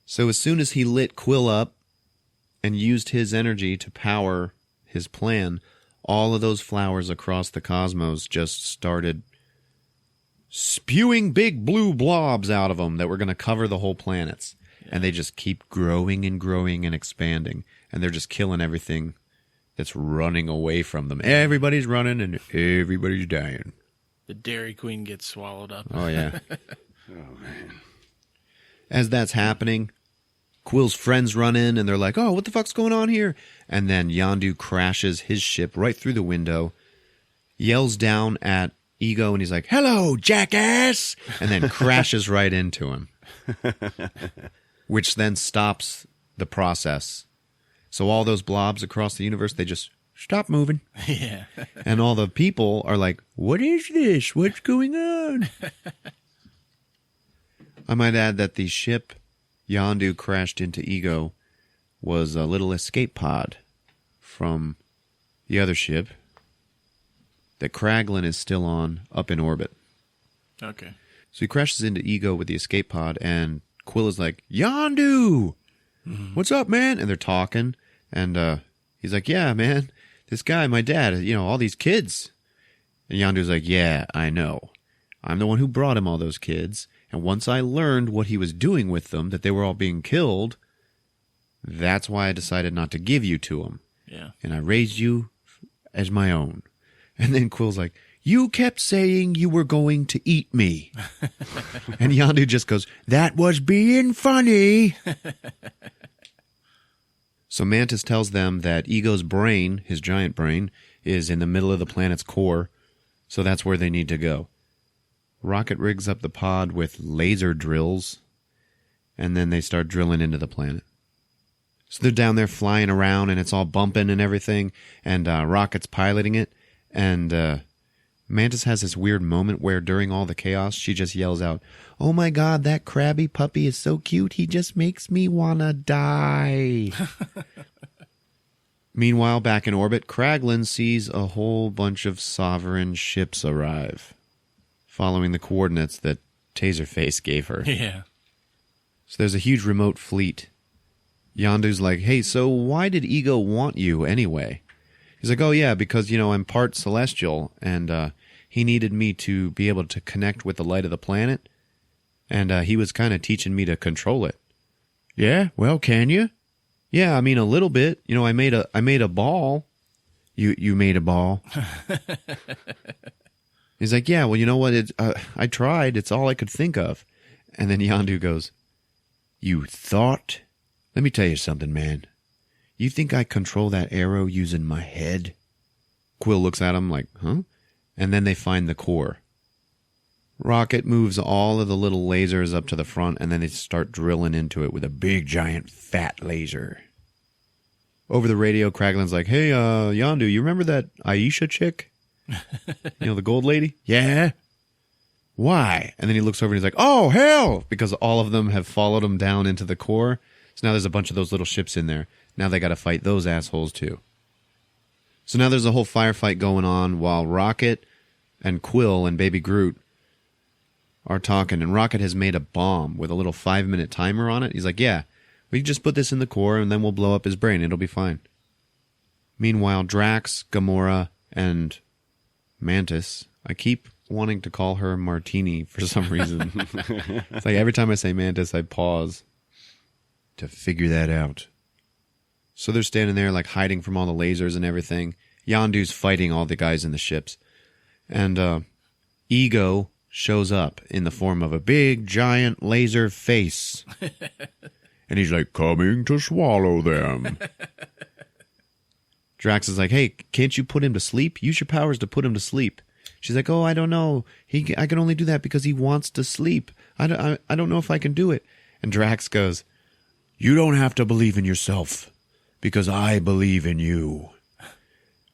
So as soon as he lit Quill up and used his energy to power his plan, all of those flowers across the cosmos just started spewing big blue blobs out of them that were going to cover the whole planets. Yeah. And they just keep growing and growing and expanding. And they're just killing everything that's running away from them. Everybody's running and everybody's dying. The Dairy Queen gets swallowed up. Oh, yeah. Oh, man. As that's happening, Quill's friends run in and they're like, oh, what the fuck's going on here? And then Yondu crashes his ship right through the window, yells down at Ego, and he's like, hello, jackass! And then crashes right into him. Which then stops the process. So all those blobs across the universe, they just stop moving. Yeah. And all the people are like, what is this? What's going on? I might add that the ship Yondu crashed into Ego was a little escape pod from the other ship that Kraglin is still on up in orbit. Okay. So he crashes into Ego with the escape pod, and Quill is like, Yondu! What's up, man? And they're talking. And he's like, yeah, man, this guy, my dad, all these kids. And Yondu's like, yeah, I know. I'm the one who brought him all those kids. And once I learned what he was doing with them, that they were all being killed, that's why I decided not to give you to him. Yeah. And I raised you as my own. And then Quill's like, you kept saying you were going to eat me. And Yondu just goes, that was being funny. So Mantis tells them that Ego's brain, his giant brain, is in the middle of the planet's core. So that's where they need to go. Rocket rigs up the pod with laser drills. And then they start drilling into the planet. So they're down there flying around, and it's all bumping and everything, and Rocket's piloting it, and Mantis has this weird moment where during all the chaos, she just yells out, oh my god, that crabby puppy is so cute, he just makes me wanna die. Meanwhile, back in orbit, Kraglin sees a whole bunch of Sovereign ships arrive, following the coordinates that Taserface gave her. Yeah. So there's a huge remote fleet. Yondu's like, hey, so why did Ego want you anyway? He's like, oh yeah, because, I'm part celestial, and he needed me to be able to connect with the light of the planet, and he was kind of teaching me to control it. Yeah, well, can you? Yeah, I mean, a little bit. I made a ball. You made a ball? He's like, yeah, well, you know what? I tried. It's all I could think of. And then Yondu goes, you thought? Let me tell you something, man. You think I control that arrow using my head? Quill looks at him like, huh? And then they find the core. Rocket moves all of the little lasers up to the front, and then they start drilling into it with a big, giant, fat laser. Over the radio, Kraglin's like, hey, Yondu, you remember that Aisha chick? The gold lady? Yeah. Why? And then he looks over and he's like, oh, hell! Because all of them have followed him down into the core. So now there's a bunch of those little ships in there. Now they got to fight those assholes too. So now there's a whole firefight going on while Rocket and Quill and Baby Groot are talking. And Rocket has made a bomb with a little 5-minute timer on it. He's like, yeah, we can just put this in the core and then we'll blow up his brain. It'll be fine. Meanwhile, Drax, Gamora, and Mantis, I keep wanting to call her Martini for some reason. It's like every time I say Mantis, I pause to figure that out. So they're standing there like hiding from all the lasers and everything. Yondu's fighting all the guys in the ships. And Ego shows up in the form of a big, giant laser face. And he's like, coming to swallow them. Drax is like, hey, can't you put him to sleep? Use your powers to put him to sleep. She's like, oh, I don't know. I can only do that because he wants to sleep. I don't know if I can do it. And Drax goes, you don't have to believe in yourself because I believe in you.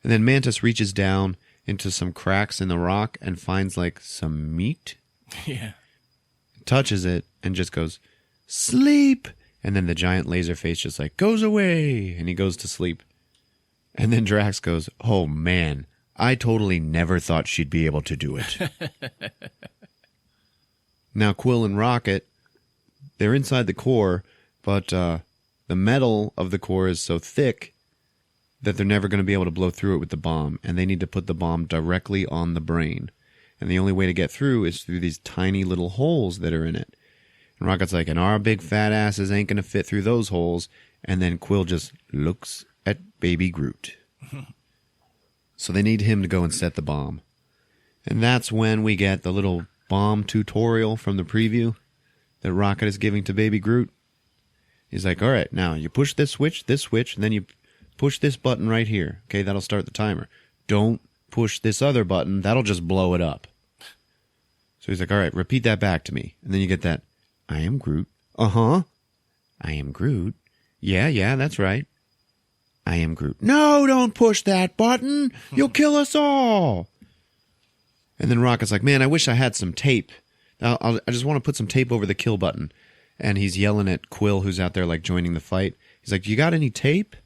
And then Mantis reaches down into some cracks in the rock and finds like some meat. Yeah. Touches it and just goes, sleep. And then the giant laser face just like goes away and he goes to sleep. And then Drax goes, oh man, I totally never thought she'd be able to do it. Now Quill and Rocket, they're inside the core, but the metal of the core is so thick that they're never going to be able to blow through it with the bomb, and they need to put the bomb directly on the brain. And the only way to get through is through these tiny little holes that are in it. And Rocket's like, and our big fat asses ain't going to fit through those holes. And then Quill just looks at Baby Groot. So they need him to go and set the bomb. And that's when we get the little bomb tutorial from the preview that Rocket is giving to Baby Groot. He's like, all right, now you push this switch, and then you push this button right here. Okay, that'll start the timer. Don't push this other button. That'll just blow it up. So he's like, all right, repeat that back to me. And then you get that, I am Groot. Uh-huh. I am Groot. Yeah, that's right. I am Groot. No, don't push that button. You'll kill us all. And then Rocket's like, man, I wish I had some tape. I just want to put some tape over the kill button. And he's yelling at Quill, who's out there like joining the fight. He's like, you got any tape?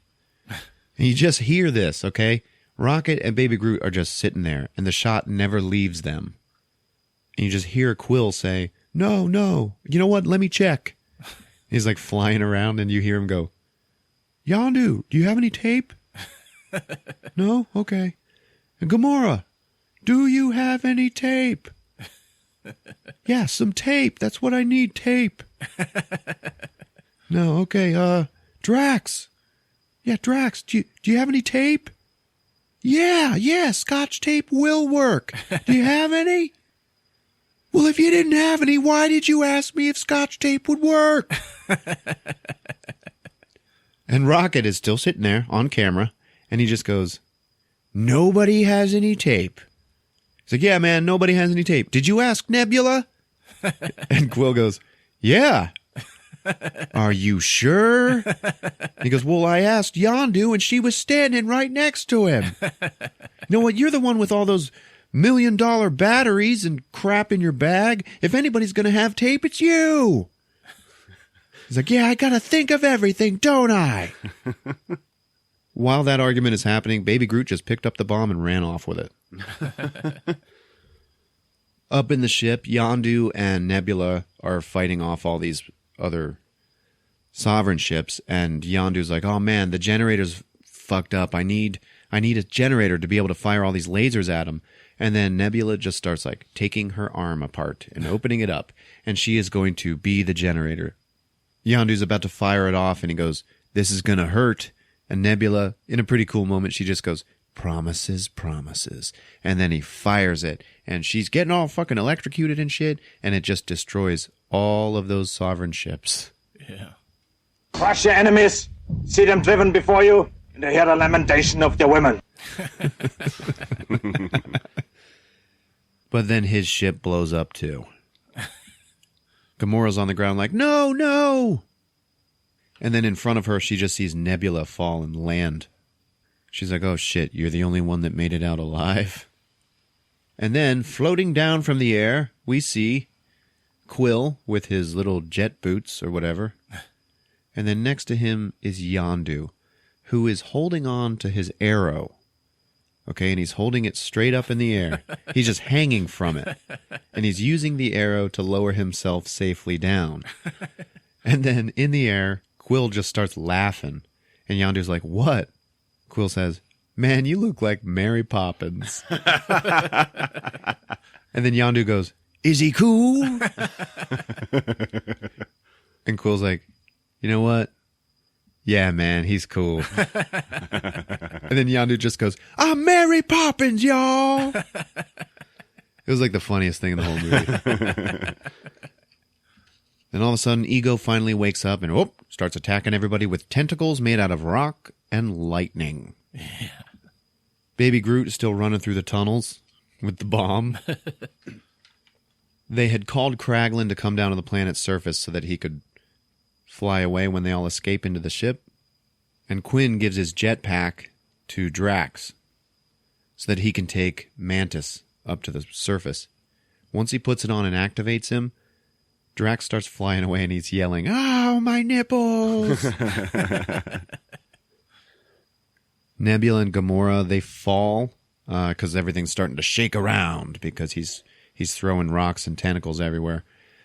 And you just hear this, okay? Rocket and Baby Groot are just sitting there, and the shot never leaves them. And you just hear Quill say, no, you know what? Let me check. He's like flying around, and you hear him go, Yondu, do you have any tape? No? Okay. And Gamora, do you have any tape? Yeah, some tape. That's what I need, tape. No, okay. Drax. Yeah, Drax, do you have any tape? Yeah, Scotch tape will work. Do you have any? Well, if you didn't have any, why did you ask me if Scotch tape would work? And Rocket is still sitting there on camera, and he just goes, nobody has any tape. He's like, yeah, man, nobody has any tape. Did you ask Nebula? And Quill goes, yeah. Are you sure? He goes, well, I asked Yondu, and she was standing right next to him. You know what? You're the one with all those $1 million batteries and crap in your bag. If anybody's going to have tape, it's you. He's like, yeah, I got to think of everything, don't I? While that argument is happening, Baby Groot just picked up the bomb and ran off with it. Up in the ship, Yondu and Nebula are fighting off all these other sovereign ships, and Yondu's like, oh man, the generator's fucked up. I need a generator to be able to fire all these lasers at him. And then Nebula just starts like taking her arm apart and opening it up, and she is going to be the generator. Yondu's about to fire it off, and he goes, this is gonna hurt. And Nebula, in a pretty cool moment, she just goes, promises, promises. And then he fires it, and she's getting all fucking electrocuted and shit, and it just destroys all of those sovereign ships. Yeah. Crush your enemies, see them driven before you, and hear the lamentation of their women. But then his ship blows up too. Gamora's on the ground like, no, no! And then in front of her, she just sees Nebula fall and land. She's like, oh shit, you're the only one that made it out alive. And then, floating down from the air, we see Quill with his little jet boots or whatever. And then next to him is Yondu, who is holding on to his arrow. Okay, and he's holding it straight up in the air. He's just hanging from it. And he's using the arrow to lower himself safely down. And then in the air, Quill just starts laughing. And Yondu's like, what? Quill says, man, you look like Mary Poppins. And then Yondu goes, is he cool? And Quill's like, you know what? Yeah, man, he's cool. And then Yondu just goes, I'm Mary Poppins, y'all. It was like the funniest thing in the whole movie. Then all of a sudden, Ego finally wakes up and starts attacking everybody with tentacles made out of rock and lightning. Yeah. Baby Groot is still running through the tunnels with the bomb. They had called Kraglin to come down to the planet's surface so that he could fly away when they all escape into the ship. And Quinn gives his jetpack to Drax so that he can take Mantis up to the surface. Once he puts it on and activates him, Drax starts flying away and he's yelling, "Oh, my nipples!" Nebula and Gamora, they fall because everything's starting to shake around because he's throwing rocks and tentacles everywhere.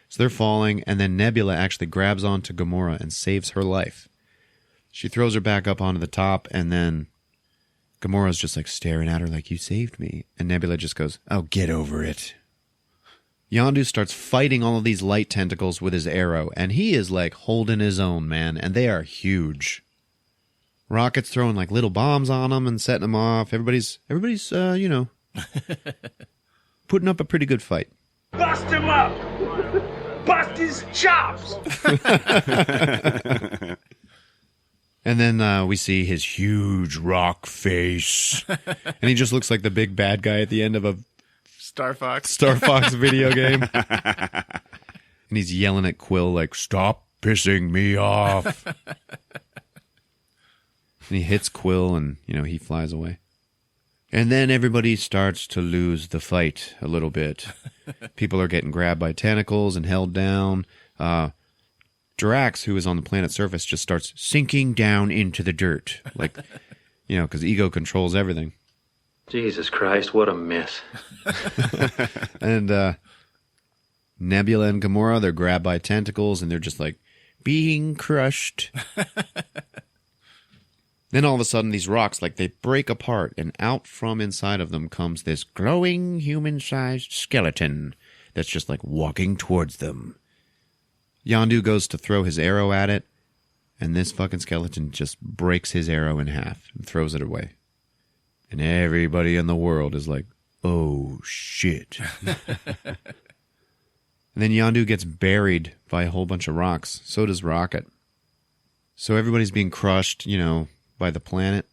So they're falling, and then Nebula actually grabs onto Gamora and saves her life. She throws her back up onto the top, and then Gamora's just like staring at her like, you saved me. And Nebula just goes, oh, get over it. Yondu starts fighting all of these light tentacles with his arrow, and he is like holding his own, man, and they are huge. Rocket's throwing like little bombs on them and setting them off. Everybody's putting up a pretty good fight. Bust him up! Bust his chops! And then we see his huge rock face. And he just looks like the big bad guy at the end of a Star Fox video game. And he's yelling at Quill like, stop pissing me off. And he hits Quill and, he flies away. And then everybody starts to lose the fight a little bit. People are getting grabbed by tentacles and held down. Drax, who is on the planet's surface, just starts sinking down into the dirt. Like, because Ego controls everything. Jesus Christ, what a mess. And Nebula and Gamora, they're grabbed by tentacles and they're just like being crushed. Then all of a sudden, these rocks, like, they break apart, and out from inside of them comes this glowing human-sized skeleton that's just, like, walking towards them. Yondu goes to throw his arrow at it, and this fucking skeleton just breaks his arrow in half and throws it away. And everybody in the world is like, oh, shit. And then Yondu gets buried by a whole bunch of rocks. So does Rocket. So everybody's being crushed, you know, by the planet,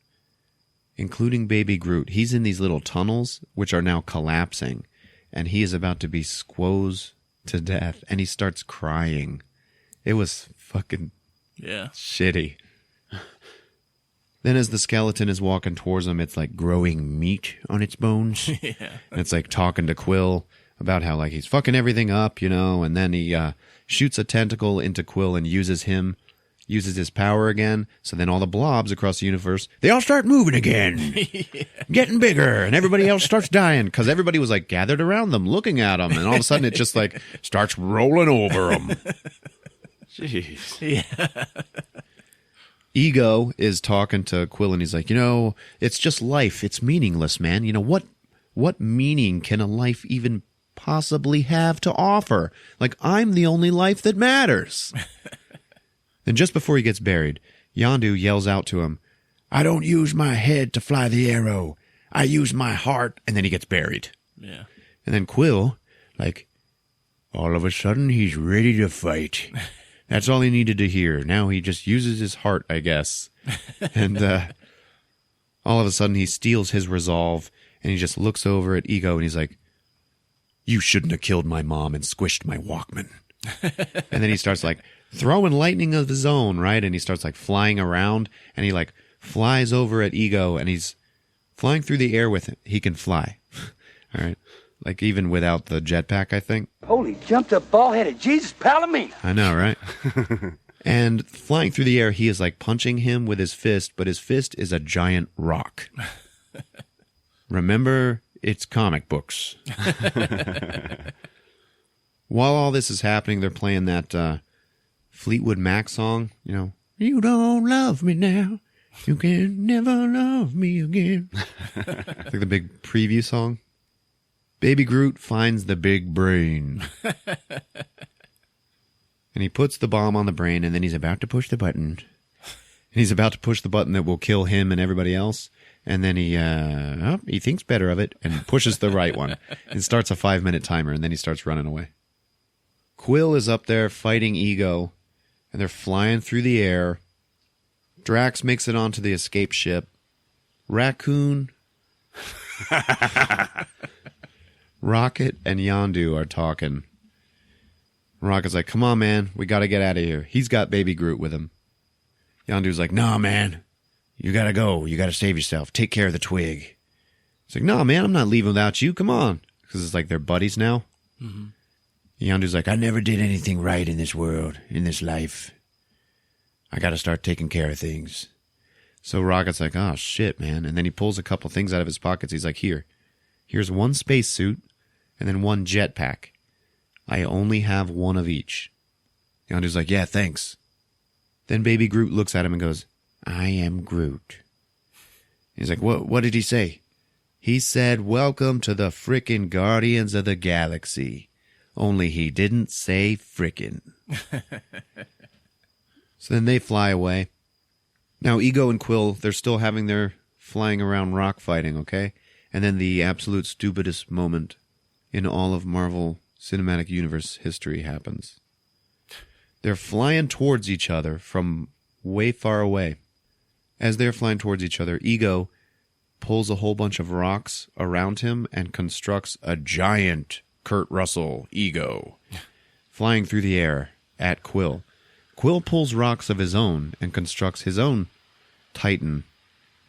including Baby Groot. He's in these little tunnels, which are now collapsing, and he is about to be squoze to death, and he starts crying. It was fucking shitty. Then as the skeleton is walking towards him, it's like growing meat on its bones. And it's like talking to Quill about how like he's fucking everything up, you know, and then he shoots a tentacle into Quill and uses his power again. So then all the blobs across the universe, they all start moving again, getting bigger, and everybody else starts dying because everybody was like gathered around them, looking at them, and all of a sudden it just like starts rolling over them. Jeez. Yeah. Ego is talking to Quill, and he's like, you know, it's just life. It's meaningless, man. You know, what meaning can a life even possibly have to offer? Like, I'm the only life that matters. And just before he gets buried, Yondu yells out to him, I don't use my head to fly the arrow. I use my heart. And then he gets buried. Yeah. And then Quill, like, all of a sudden he's ready to fight. That's all he needed to hear. Now he just uses his heart, I guess. And all of a sudden he steals his resolve, and he just looks over at Ego, and he's like, you shouldn't have killed my mom and squished my Walkman. And then he starts like throwing lightning of his own, right? And he starts like flying around, and he like flies over at Ego, and he's flying through the air with it. He can fly. All right. Like even without the jetpack, I think. Holy jumped up ball-headed Jesus Palomino. I know, right? And flying through the air, he is like punching him with his fist, but his fist is a giant rock. Remember, it's comic books. While all this is happening, they're playing that Fleetwood Mac song, you know, you don't love me now, you can never love me again. Like the big preview song. Baby Groot finds the big brain. And he puts the bomb on the brain, and then he's about to push the button. And he's about to push the button that will kill him and everybody else. And then he thinks better of it and pushes the right one. And starts a 5-minute timer, and then he starts running away. Quill is up there fighting Ego, and they're flying through the air. Drax makes it onto the escape ship. Raccoon, Rocket, and Yondu are talking. Rocket's like, come on, man, we got to get out of here. He's got Baby Groot with him. Yondu's like, nah, man, you got to go. You got to save yourself. Take care of the twig. It's like, nah, man, I'm not leaving without you. Come on. Because it's like they're buddies now. Mm-hmm. Yondu's like, I never did anything right in this world, in this life. I got to start taking care of things. So Rocket's like, oh, shit, man. And then he pulls a couple things out of his pockets. He's like, here's one spacesuit and then one jetpack. I only have one of each. Yondu's like, yeah, thanks. Then Baby Groot looks at him and goes, I am Groot. He's like, what did he say? He said, welcome to the frickin' Guardians of the Galaxy. Only he didn't say frickin'. So then they fly away. Now Ego and Quill, they're still having their flying around rock fighting, okay? And then the absolute stupidest moment in all of Marvel Cinematic Universe history happens. They're flying towards each other from way far away. As they're flying towards each other, Ego pulls a whole bunch of rocks around him and constructs a giant Kurt Russell Ego flying through the air at Quill. Quill pulls rocks of his own and constructs his own Titan,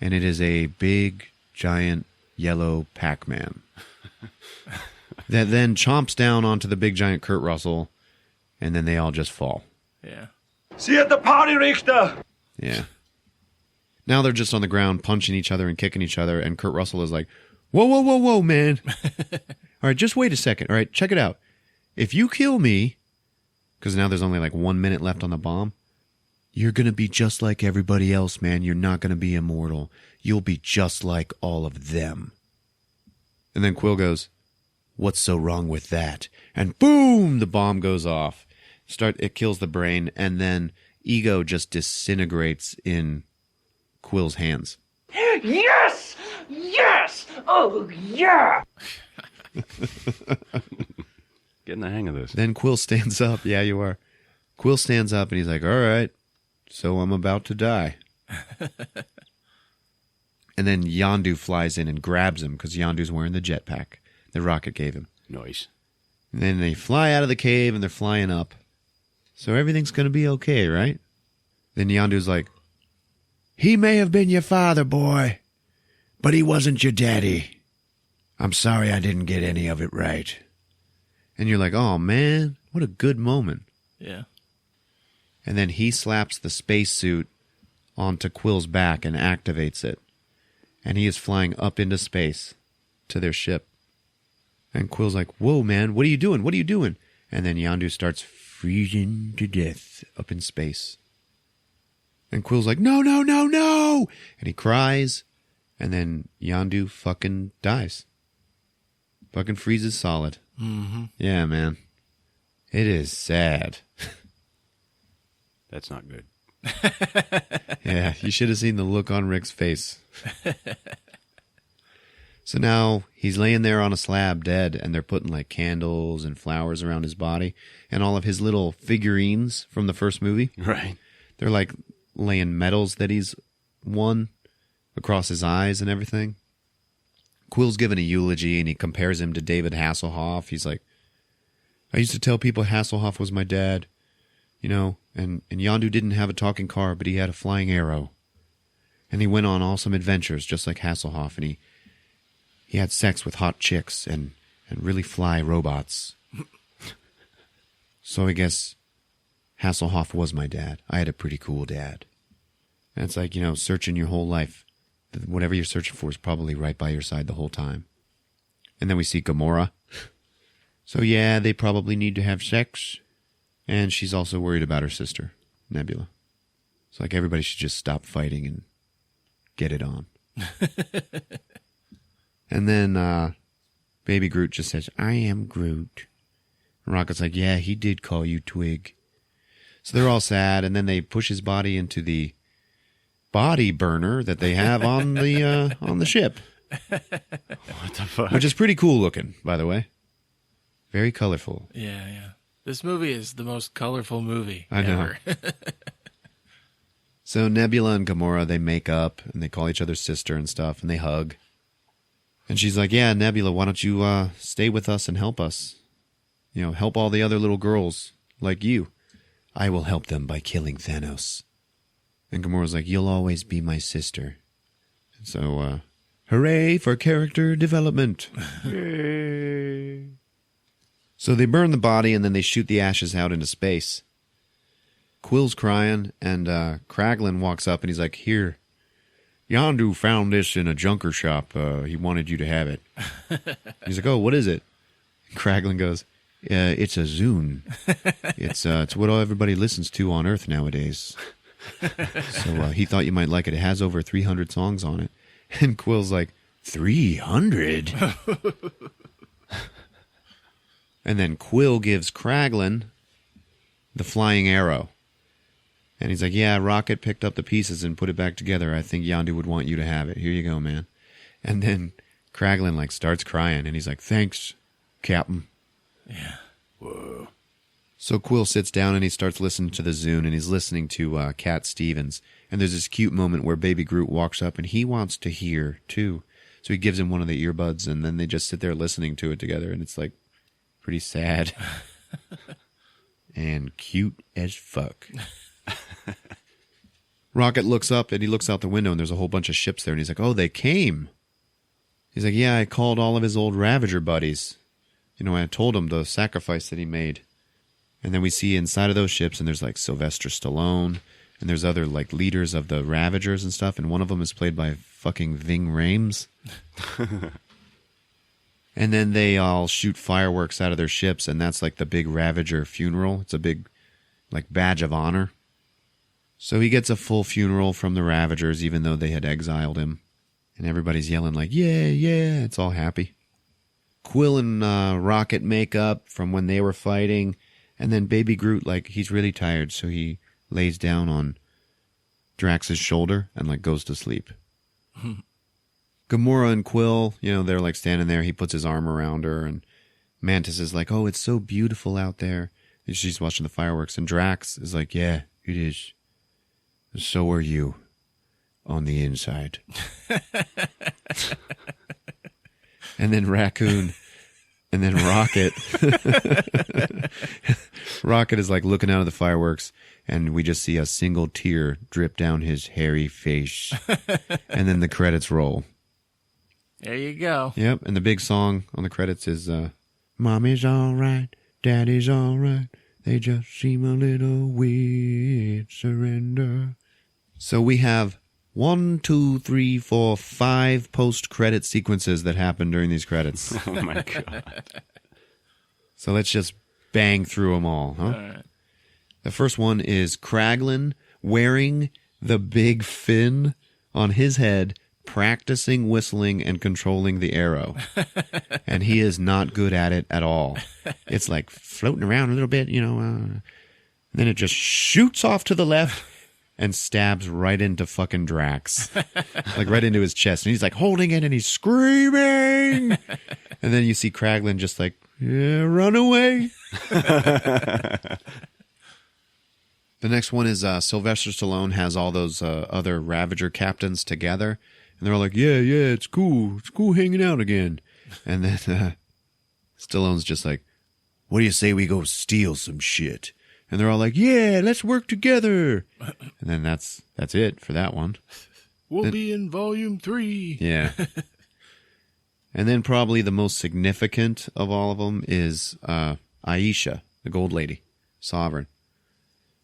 and it is a big, giant, yellow Pac-Man that then chomps down onto the big, giant Kurt Russell, and then they all just fall. Yeah. See you at the party, Richter. Yeah. Now they're just on the ground punching each other and kicking each other, and Kurt Russell is like, whoa, whoa, whoa, whoa, man. All right, just wait a second. All right, check it out. If you kill me, because now there's only like 1 minute left on the bomb. You're going to be just like everybody else, man. You're not going to be immortal. You'll be just like all of them. And then Quill goes, what's so wrong with that? And boom, the bomb goes off. It kills the brain, and then Ego just disintegrates in Quill's hands. Yes! Yes! Oh, yeah! Getting the hang of this. Then Quill stands up. Yeah, you are. Quill stands up, and he's like, all right, so I'm about to die. And then Yondu flies in and grabs him, because Yondu's wearing the jetpack that Rocket gave him. Nice. And then they fly out of the cave, and they're flying up. So everything's going to be okay, right? Then Yondu's like, he may have been your father, boy, but he wasn't your daddy. I'm sorry I didn't get any of it right. And you're like, oh, man, what a good moment. Yeah. And then he slaps the spacesuit onto Quill's back and activates it. And he is flying up into space to their ship. And Quill's like, whoa, man, what are you doing? What are you doing? And then Yondu starts freezing to death up in space. And Quill's like, no, no, no, no! And he cries. And then Yondu fucking dies. Fucking freezes solid. Mm-hmm. Yeah, man. It is sad. That's not good. Yeah, you should have seen the look on Rick's face. So now he's laying there on a slab dead, and they're putting like candles and flowers around his body, and all of his little figurines from the first movie. Right. They're like laying medals that he's won across his eyes and everything. Quill's giving a eulogy, and he compares him to David Hasselhoff. He's like, I used to tell people Hasselhoff was my dad, you know, and Yondu didn't have a talking car, but he had a flying arrow. And he went on awesome adventures, just like Hasselhoff, and he had sex with hot chicks and really fly robots. So I guess Hasselhoff was my dad. I had a pretty cool dad. And it's like, you know, searching your whole life. Whatever you're searching for is probably right by your side the whole time. And then we see Gamora. So yeah, they probably need to have sex. And she's also worried about her sister, Nebula. It's like everybody should just stop fighting and get it on. And then Baby Groot just says, I am Groot. And Rocket's like, yeah, he did call you Twig. So they're all sad, and then they push his body into the body burner that they have on the ship. What the fuck? Which is pretty cool looking, by the way. Very colorful. Yeah, yeah. This movie is the most colorful movie I know. ever. So Nebula and Gamora, they make up, and they call each other sister and stuff, and they hug. And she's like, yeah, Nebula, why don't you stay with us and help us? You know, help all the other little girls like you. I will help them by killing Thanos. And Gamora's like, you'll always be my sister. And so, hooray for character development. Yay. So they burn the body, and then they shoot the ashes out into space. Quill's crying, and Kraglin walks up, and he's like, here, Yondu found this in a junker shop. He wanted you to have it. He's like, oh, what is it? And Kraglin goes, it's a Zune. It's what everybody listens to on Earth nowadays. So he thought you might like it. It has over 300 songs on it. And Quill's like, 300? And then Quill gives Kraglin the flying arrow. And he's like, yeah, Rocket picked up the pieces and put it back together. I think Yondu would want you to have it. Here you go, man. And then Kraglin like starts crying, and he's like, thanks, Captain. Yeah. Whoa. So Quill sits down, and he starts listening to the Zune, and he's listening to Cat Stevens. And there's this cute moment where Baby Groot walks up, and he wants to hear, too. So he gives him one of the earbuds, and then they just sit there listening to it together, and it's like pretty sad. And cute as fuck. Rocket looks up, and he looks out the window, and there's a whole bunch of ships there, and he's like, oh, they came. He's like, yeah, I called all of his old Ravager buddies. You know, I told him the sacrifice that he made. And then we see inside of those ships, and there's like Sylvester Stallone, and there's other like leaders of the Ravagers and stuff, and one of them is played by fucking Ving Rhames. And then they all shoot fireworks out of their ships, and that's like the big Ravager funeral. It's a big like badge of honor. So he gets a full funeral from the Ravagers, even though they had exiled him. And everybody's yelling like, yeah, yeah, it's all happy. Quill and Rocket make up from when they were fighting. And then Baby Groot, like, he's really tired, so he lays down on Drax's shoulder and, like, goes to sleep. Gamora and Quill, you know, they're, like, standing there. He puts his arm around her, and Mantis is like, oh, it's so beautiful out there. And she's watching the fireworks. And Drax is like, yeah, it is. So are you on the inside. And then Raccoon, and then Rocket. Rocket is like looking out of the fireworks, and we just see a single tear drip down his hairy face. And then the credits roll. There you go. Yep, and the big song on the credits is Mommy's all right, Daddy's all right. They just seem a little weird, surrender. So we have 1, 2, 3, 4, 5 post-credit sequences that happen during these credits. Oh, my God. So let's just bang through them all, huh? All right. The first one is Kraglin wearing the big fin on his head, practicing whistling and controlling the arrow. And he is not good at it at all. It's like floating around a little bit, you know. Then it just shoots off to the left and stabs right into fucking Drax. Like right into his chest. And he's like holding it and he's screaming. And then you see Kraglin just like, yeah, run away. The next one is Sylvester Stallone has all those other Ravager captains together. And they're all like, yeah, it's cool. It's cool hanging out again. And then Stallone's just like, what do you say we go steal some shit? And they're all like, yeah, let's work together. And then that's it for that one. We'll be in volume 3. Yeah. And then probably the most significant of all of them is Aisha, the gold lady, Sovereign.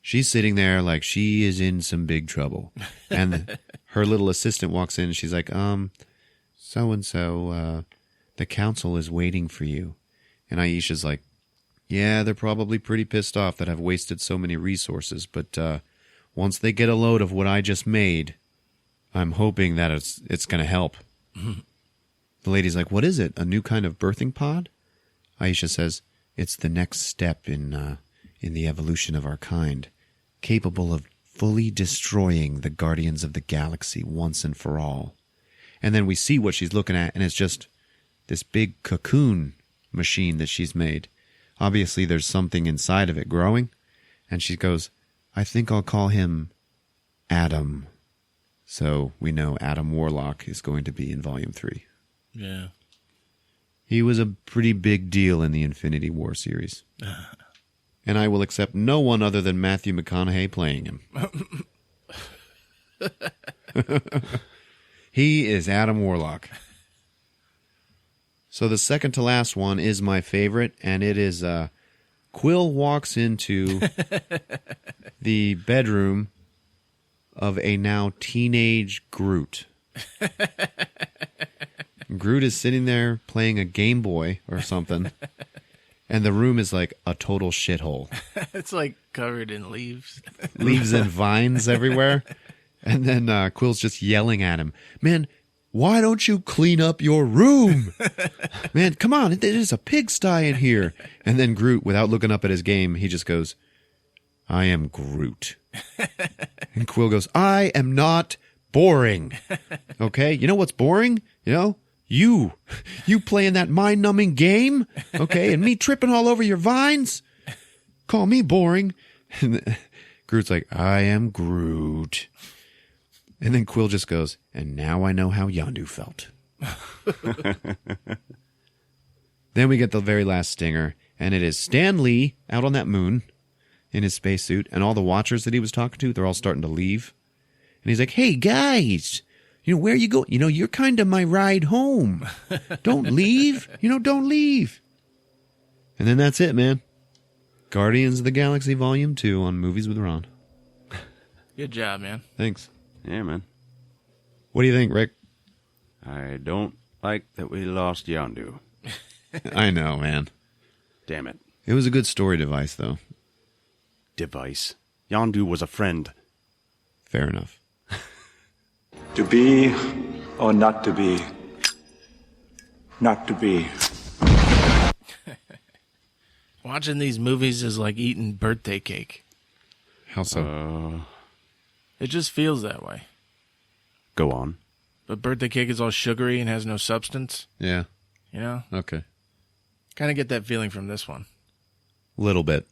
She's sitting there like she is in some big trouble. And her little assistant walks in and she's like, so-and-so, the council is waiting for you. And Aisha's like, yeah, they're probably pretty pissed off that I've wasted so many resources, but once they get a load of what I just made, I'm hoping that it's going to help. The lady's like, what is it? A new kind of birthing pod? Aisha says, it's the next step in the evolution of our kind, capable of fully destroying the Guardians of the Galaxy once and for all. And then we see what she's looking at, and it's just this big cocoon machine that she's made. Obviously, there's something inside of it growing. And she goes, I think I'll call him Adam. So we know Adam Warlock is going to be in Volume 3. Yeah. He was a pretty big deal in the Infinity War series. And I will accept no one other than Matthew McConaughey playing him. He is Adam Warlock. So the second to last one is my favorite, and it is Quill walks into the bedroom of a now teenage Groot. Groot is sitting there playing a Game Boy or something, and the room is like a total shithole. It's like covered in leaves. Leaves and vines everywhere. And then Quill's just yelling at him, man, why don't you clean up your room? Man, come on, there's a pigsty in here. And then Groot, without looking up at his game, he just goes, I am Groot. And Quill goes, I am not boring. Okay, you know what's boring? You know, you playing that mind-numbing game, okay, and me tripping all over your vines? Call me boring. And Groot's like, I am Groot. And then Quill just goes, and now I know how Yondu felt. Then we get the very last stinger, and it is Stan Lee out on that moon in his spacesuit, and all the Watchers that he was talking to, they're all starting to leave. And he's like, hey, guys, you know, where you go? You know, you're kind of my ride home. Don't leave. You know, don't leave. And then that's it, man. Guardians of the Galaxy Volume 2 on Movies with Ron. Good job, man. Thanks. Yeah, man. What do you think, Rick? I don't like that we lost Yondu. I know, man. Damn it. It was a good story device, though. device. Yondu was a friend. Fair enough. To be or not to be? Not to be. Watching these movies is like eating birthday cake. How so? It just feels that way. Go on. But birthday cake is all sugary and has no substance. Yeah. You know? Okay. Kind of get that feeling from this one. Little bit.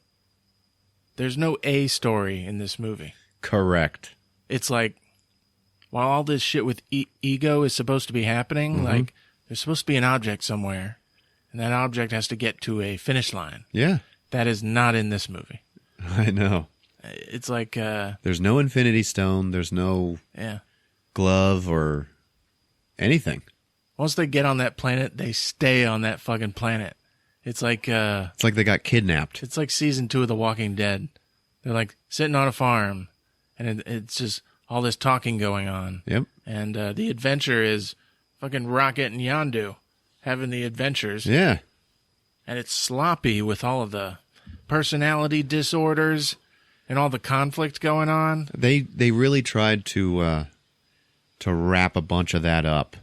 There's no A story in this movie. Correct. It's like, while all this shit with ego is supposed to be happening, like, there's supposed to be an object somewhere, and that object has to get to a finish line. Yeah. That is not in this movie. I know. It's like, There's no Infinity Stone. There's no yeah. glove or anything. Once they get on that planet, they stay on that fucking planet. It's like, It's like they got kidnapped. it's like season 2 of The Walking Dead. They're like sitting on a farm, and it's just all this talking going on. Yep. And the adventure is fucking Rocket and Yondu having the adventures. Yeah. And it's sloppy with all of the personality disorders and all the conflict going on. They really tried to wrap a bunch of that up.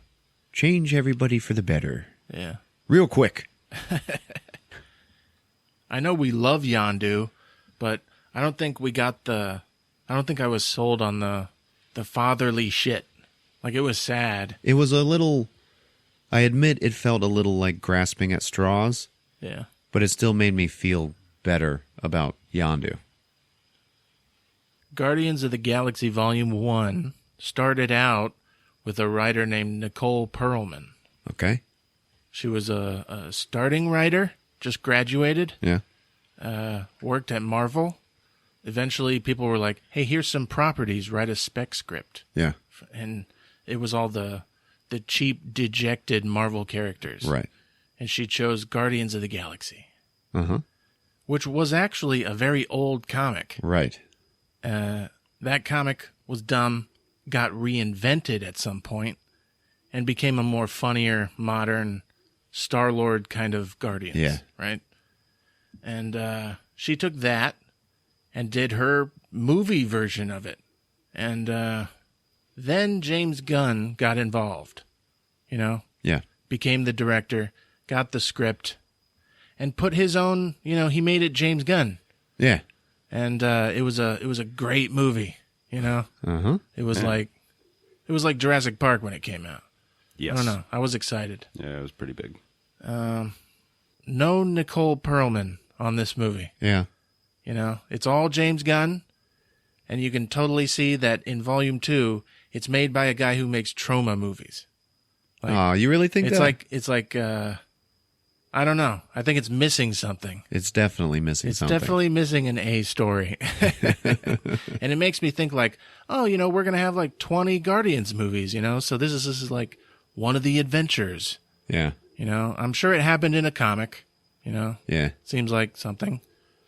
Change everybody for the better. Yeah. Real quick. I know we love Yondu, but I don't think I was sold on the fatherly shit. Like, it was sad. It was a little, I admit it felt a little like grasping at straws, Yeah. but it still made me feel better about Yondu. Guardians of the Galaxy Volume 1 started out with a writer named Nicole Perlman. Okay? She was a starting writer, just graduated, Yeah. worked at Marvel. Eventually, people were like, hey, here's some properties, write a spec script. Yeah. And it was all the cheap, dejected Marvel characters. Right. And she chose Guardians of the Galaxy, Uh-huh. which was actually a very old comic. Right. That comic was dumb, got reinvented at some point, and became a more funnier, modern Star-Lord kind of Guardians. Yeah. Right? And she took that and did her movie version of it. And then James Gunn got involved, you know, Yeah. became the director, got the script, and put his own, you know, he made it James Gunn. Yeah. And it was a great movie, you know. Uh-huh. It was like Jurassic Park when it came out. Yes. I don't know. I was excited. Yeah, it was pretty big. No Nicole Perlman on this movie. Yeah. You know, it's all James Gunn, and you can totally see that in Volume 2, it's made by a guy who makes trauma movies. Oh, you really think It's that? it's like I don't know. I think it's missing something. It's definitely missing It's something. definitely missing an A story. And it makes me think like, oh, you know, we're going to have like 20 Guardians movies, you know? So this is like one of the adventures, Yeah. you know? I'm sure it happened in a comic, you know? Yeah. Seems like something.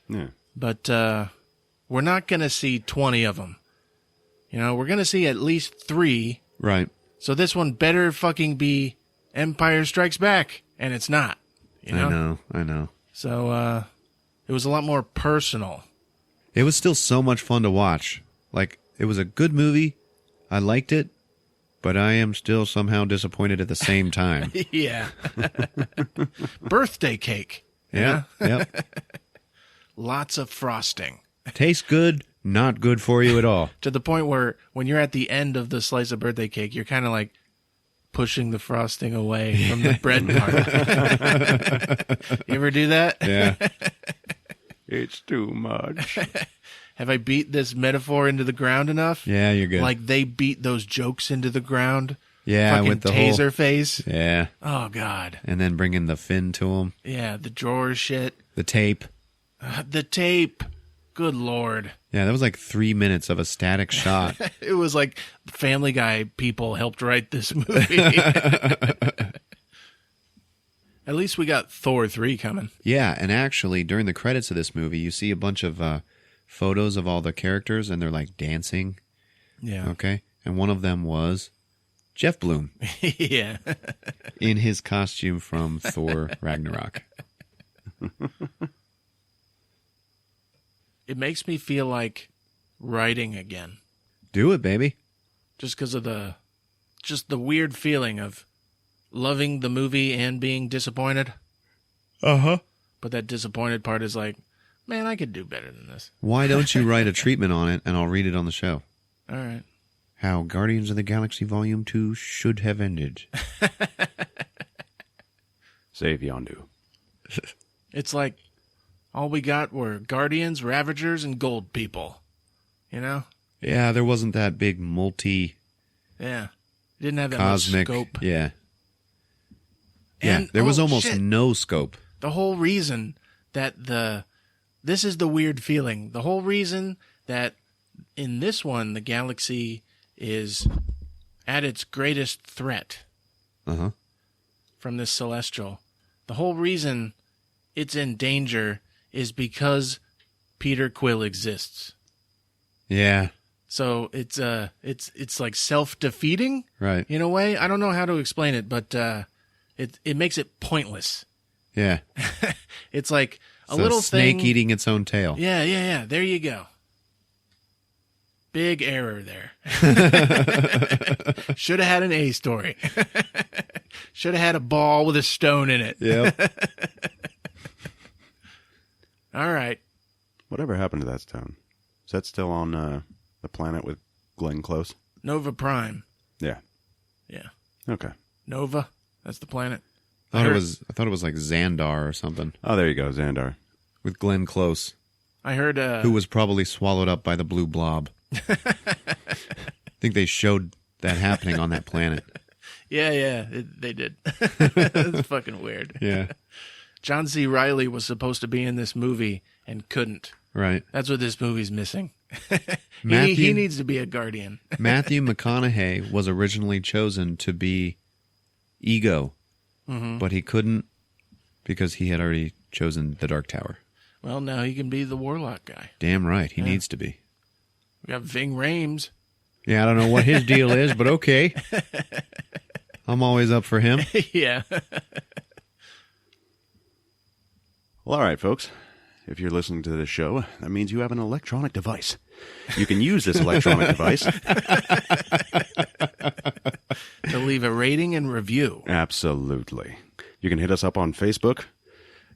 Yeah. But we're not going to see 20 of them. You know, we're going to see at least 3. Right. So this one better fucking be Empire Strikes Back. And it's not, you know? I know. So it was a lot more personal. It was still so much fun to watch. Like, it was a good movie. I liked it, but I am still somehow disappointed at the same time. Yeah. Birthday cake. Yeah. Yep. Lots of frosting. Tastes good, not good for you at all. To the point where when you're at the end of the slice of birthday cake, you're kind of like pushing the frosting away from the bread part. You ever do that? Yeah. It's too much. Have I beat this metaphor into the ground enough? Yeah, you're good. Like they beat those jokes into the ground. Yeah, Fucking with the taser whole... face. Yeah. Oh, God. And then bringing the fin to him. Yeah, the drawer shit. The tape. The tape. Good Lord. Yeah, that was like 3 minutes of a static shot. It was like Family Guy people helped write this movie. At least we got Thor 3 coming. Yeah, and actually, during the credits of this movie, you see a bunch of photos of all the characters, and they're like dancing. Yeah. Okay? And one of them was Jeff Bloom Yeah. in his costume from Thor Ragnarok. it makes me feel like writing again. Do it, baby. Just because of the weird feeling of loving the movie and being disappointed. Uh-huh. But that disappointed part is like, man, I could do better than this. Why don't you write a treatment on it, and I'll read it on the show? All right. How Guardians of the Galaxy Volume 2 should have ended. Save Yondu. It's like all we got were Guardians, Ravagers, and Gold People. You know? Yeah, there wasn't that big Yeah. Didn't have that cosmic much scope. Yeah. And, Yeah, there was almost shit. no scope. The whole reason that this is the weird feeling. The whole reason that in this one, the galaxy is at its greatest threat Uh-huh. from this celestial. The whole reason it's in danger is because Peter Quill exists. Yeah. So it's like self-defeating Right. in a way. I don't know how to explain it, but it makes it pointless. Yeah. It's like a It's little snake thing. eating its own tail. Yeah. There you go. Big error there. Should have had an A story. Should have had a ball with a stone in it. Yep. All right. Whatever happened to that stone? Is that still on the planet with Glenn Close? Nova Prime. Yeah. Yeah. Okay. Nova. That's the planet. I thought it was like Xandar or something Oh, there you go, Xandar. with Glenn Close, I heard. who was probably swallowed up by the blue blob. I think they showed that happening on that planet. Yeah. They did. That's fucking weird. Yeah. John C. Reilly was supposed to be in this movie and couldn't. Right. That's what this movie's missing. he Matthew- needs to be a guardian. Matthew McConaughey was originally chosen to be Ego, but he couldn't because he had already chosen the Dark Tower. Well, now he can be the Warlock guy. Damn right, he needs to be. We got Ving Rhames. Yeah, I don't know what his deal is, but okay. I'm always up for him. Yeah. Well, all right, folks. If you're listening to this show, that means you have an electronic device. You can use this electronic device. To leave a rating and review. Absolutely. You can hit us up on Facebook.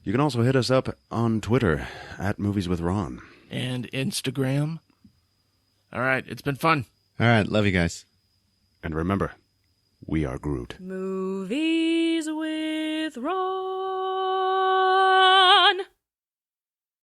You can also hit us up on Twitter at Movies with Ron. And Instagram. All right. It's been fun. All right, love you guys. And remember, we are Groot. Movies with Ron.